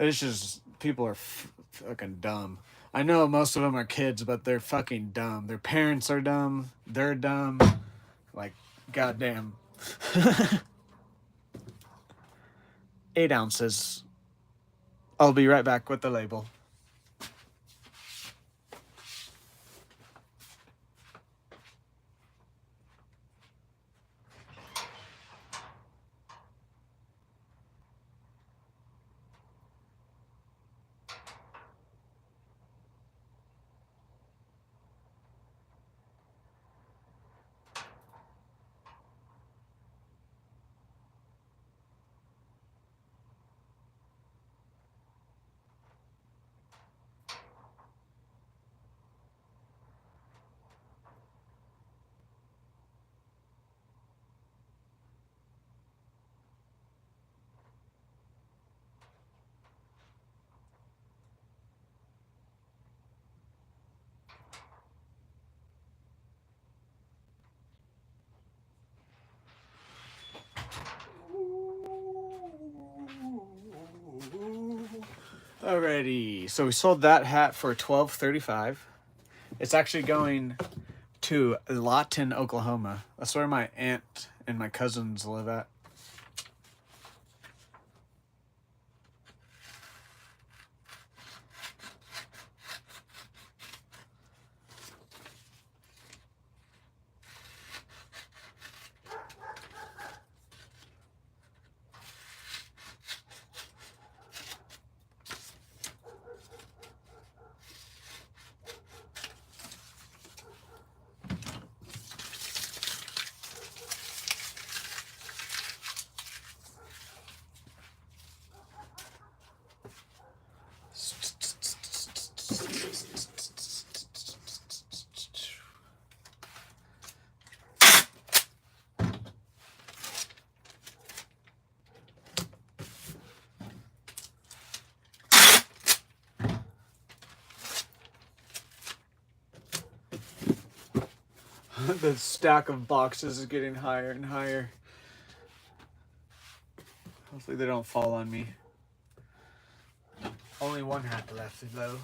it's just, people are fucking dumb. I know most of them are kids, but they're fucking dumb. Their parents are dumb. They're dumb. Like, goddamn. 8 ounces. I'll be right back with the label. Alrighty, so we sold that hat for $12.35. It's actually going to Lawton, Oklahoma. That's where my aunt and my cousins live at. The stack of boxes is getting higher and higher. Hopefully they don't fall on me. Only one hat left though.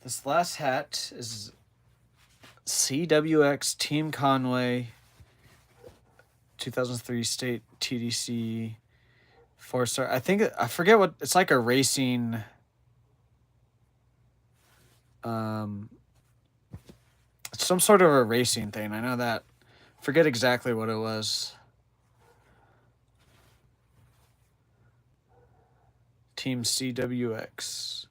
This last hat is CWX Team Conway 2003 State TDC 4-star. I forget what it's like, a racing some sort of a racing thing. I know that. Forget exactly what it was. Team CWX.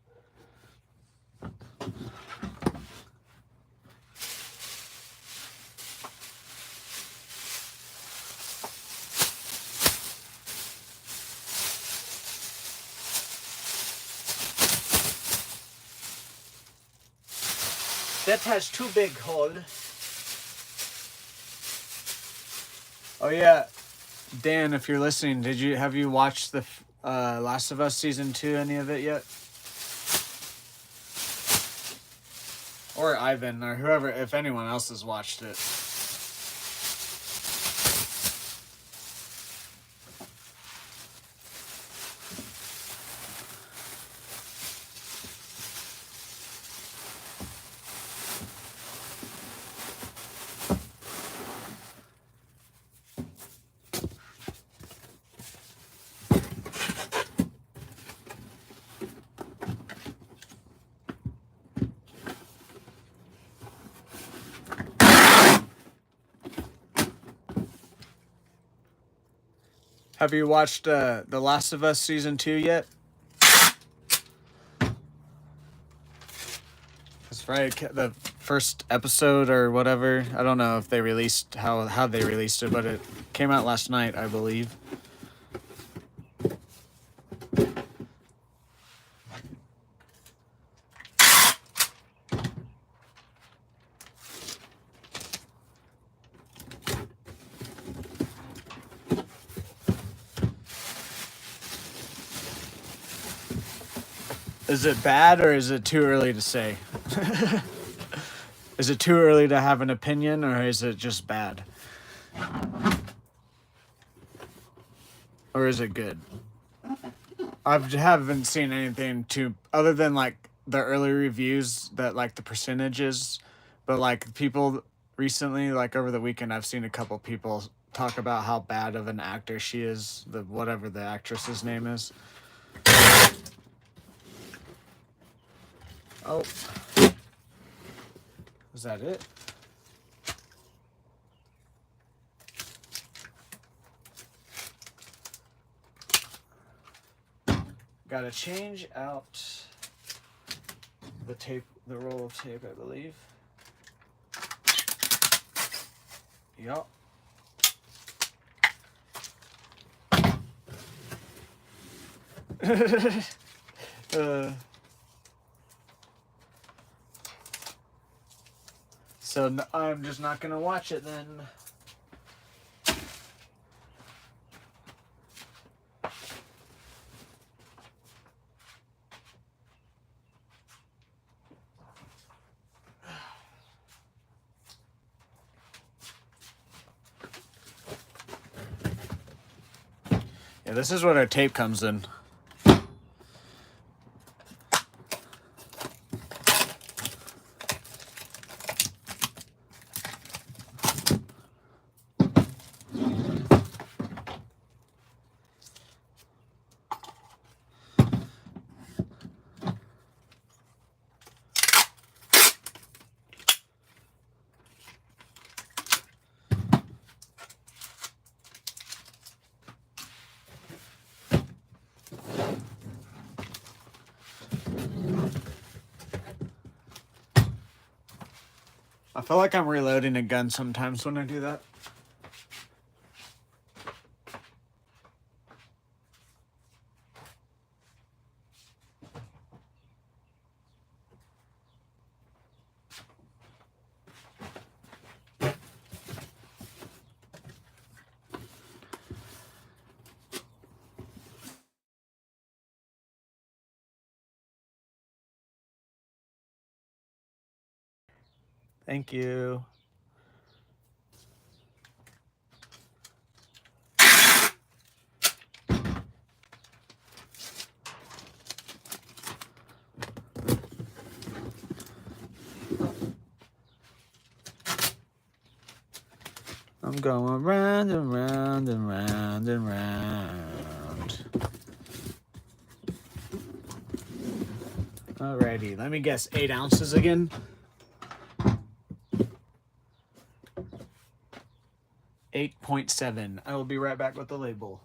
That has too big hole. Oh yeah, Dan, if you're listening, have you watched the Last of Us season 2? Any of it yet? Or Ivan, or whoever, if anyone else has watched it. Have you watched The Last of Us season 2 yet? That's right. The first episode or whatever. I don't know if they released how they released it, but it came out last night, I believe. Is it bad or is it too early to say? Is it too early to have an opinion or is it just bad? Or is it good? I haven't seen anything too other than like the early reviews that like the percentages, but like people recently, like over the weekend, I've seen a couple people talk about how bad of an actor she is, the whatever the actress's name is. Oh, is that it? Gotta change out the tape, the roll of tape, I believe. Yup. So I'm just not gonna watch it then. Yeah, this is what our tape comes in. I feel like I'm reloading a gun sometimes when I do that. Thank you. I'm going round and round and round and round. Alrighty, let me guess 8 ounces again. 8.7. I will be right back with the label.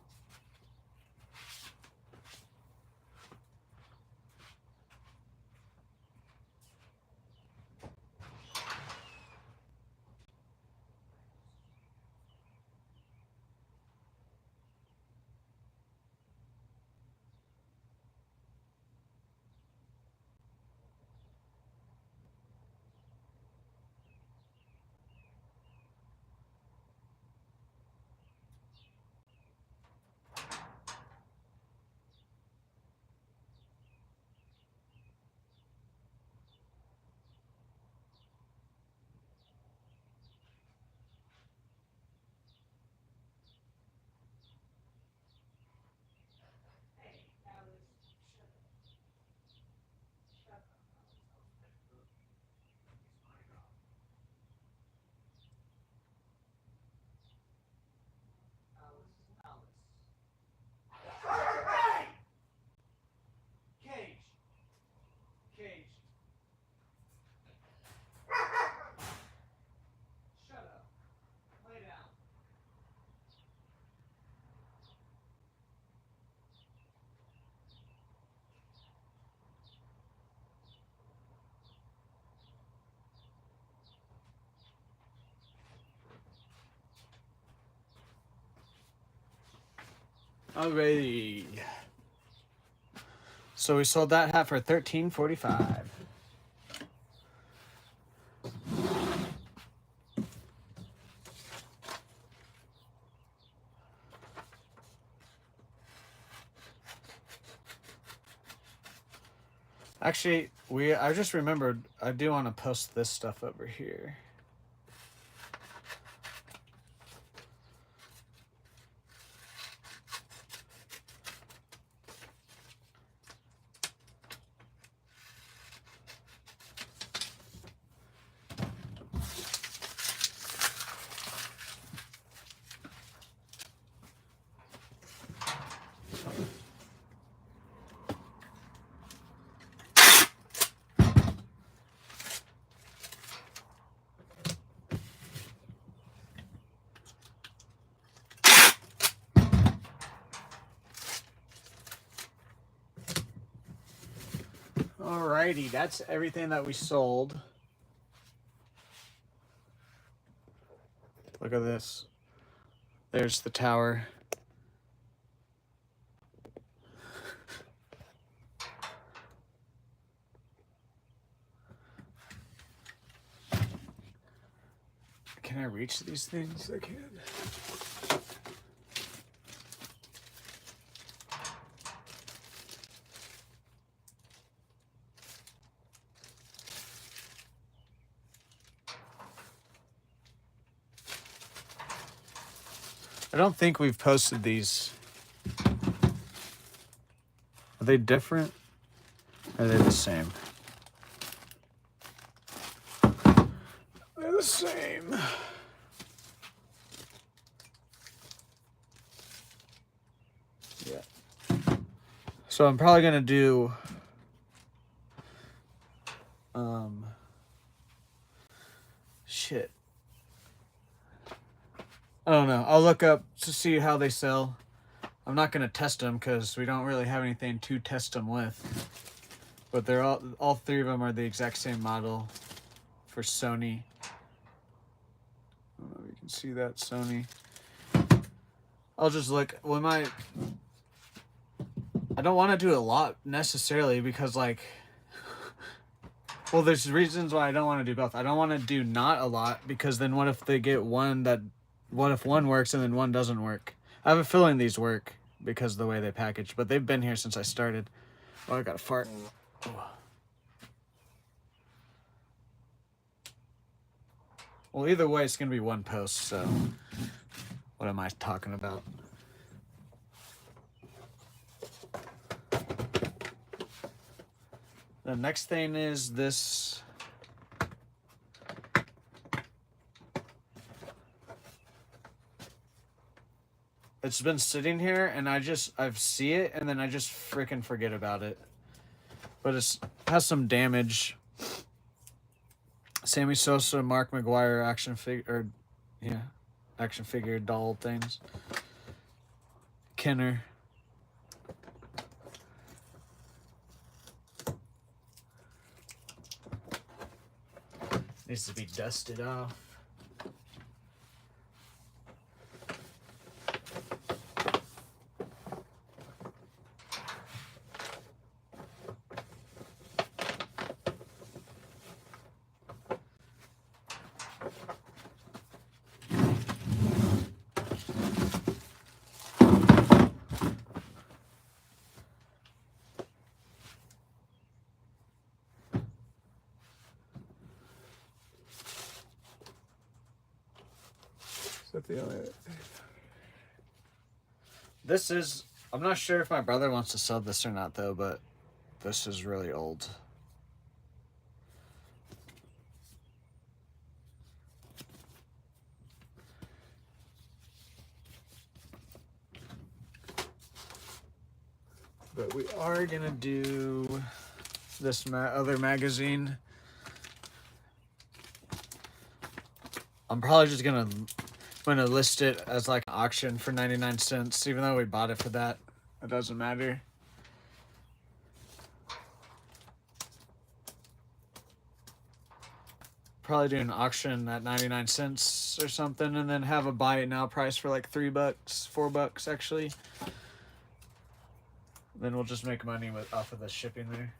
Alrighty. So we sold that hat for $13.45. Actually, I just remembered I do want to post this stuff over here. Alrighty, that's everything that we sold. Look at this. There's the tower. Can I reach these things? I can. I don't think we've posted these. Are they different? Or are they the same? They're the same. Yeah. So I'm probably gonna do shit. I don't know. I'll look up to see how they sell. I'm not gonna test them because we don't really have anything to test them with. But they're all three of them are the exact same model for Sony. I don't know if you can see that, Sony. I'll just look. I don't want to do a lot necessarily because well, there's reasons why I don't want to do both. I don't want to do not a lot because then what if they get what if one works and then one doesn't work? I have a feeling these work because of the way they package, but they've been here since I started. Oh, I got a fart. Oh. Well, either way, it's going to be one post, so what am I talking about? The next thing is this. It's been sitting here and I see it and then I just freaking forget about it. But it has some damage. Sammy Sosa, Mark McGuire action figure doll things. Kenner. Needs to be dusted off. This is, I'm not sure if my brother wants to sell this or not though, but this is really old. But we are gonna do this other magazine. I'm probably just gonna list it as like an auction for 99 cents, even though we bought it for that. It doesn't matter. Probably do an auction at 99 cents or something and then have a buy it now price for like $3, $4 actually. Then we'll just make money off of the shipping there.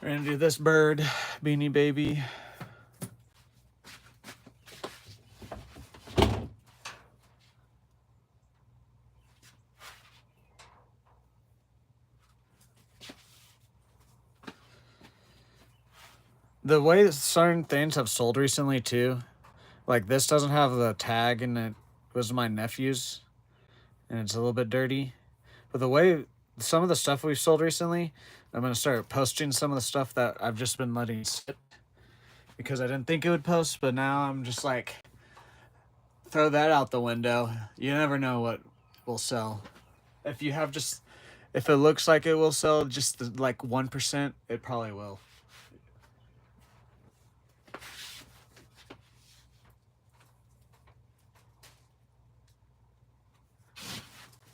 We're gonna do this bird, Beanie Baby. The way that certain things have sold recently too, like this doesn't have the tag and it was my nephew's and it's a little bit dirty. But the way some of the stuff we've sold recently, I'm going to start posting some of the stuff that I've just been letting sit because I didn't think it would post, but now I'm just like, throw that out the window. You never know what will sell. If it looks like it will sell just like 1%, it probably will.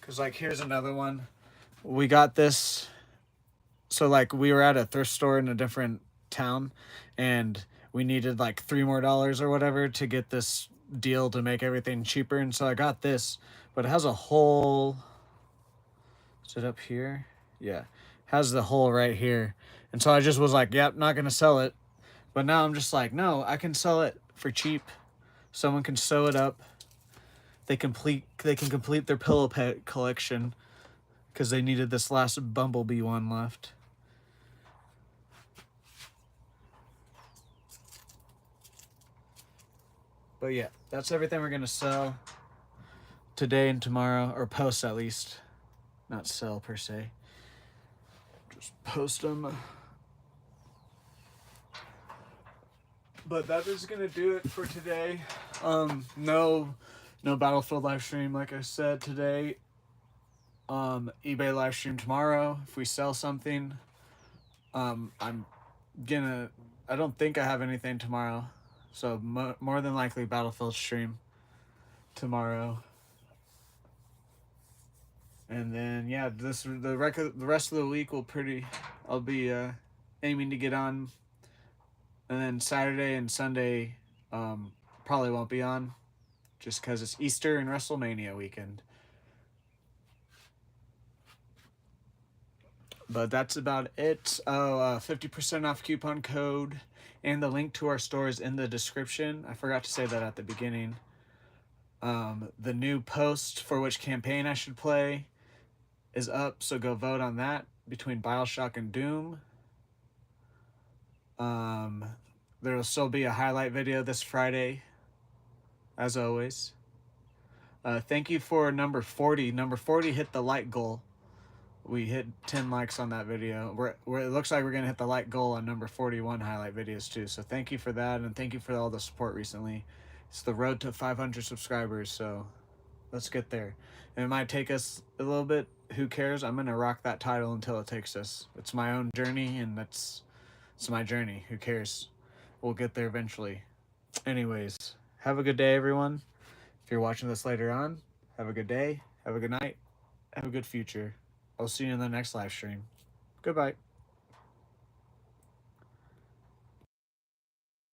Cause like here's another one. We got this. So like we were at a thrift store in a different town, and we needed like $3 more or whatever to get this deal to make everything cheaper. And so I got this, but it has a hole. Is it up here? Yeah, has the hole right here. And so I just was like, yep, not gonna sell it. But now I'm just like, no, I can sell it for cheap. Someone can sew it up. They can complete their pillow pet collection because they needed this last bumblebee one left. But yeah, that's everything we're gonna sell today and tomorrow, or post at least, not sell per se. Just post them. But that is gonna do it for today. No Battlefield live stream, like I said today. eBay live stream tomorrow if we sell something. I don't think I have anything tomorrow, so more than likely Battlefield stream tomorrow. And then yeah, the rest of the week I'll be aiming to get on. And then Saturday and Sunday probably won't be on, just because it's Easter and WrestleMania weekend. But that's about it. 50% off coupon code and the link to our store is in the description. I forgot to say that at the beginning. The new post for which campaign I should play is up, so go vote on that between Bioshock and Doom. There will still be a highlight video this Friday, as always. Thank you for number 40. Number 40 hit the like goal. We hit 10 likes on that video. It looks like we're going to hit the like goal on number 41 highlight videos too. So thank you for that, and thank you for all the support recently. It's the road to 500 subscribers, so let's get there. And it might take us a little bit. Who cares? I'm going to rock that title until it takes us. It's my own journey, and it's my journey. Who cares? We'll get there eventually. Anyways, have a good day, everyone. If you're watching this later on, have a good day, have a good night, have a good future. I'll see you in the next live stream. Goodbye.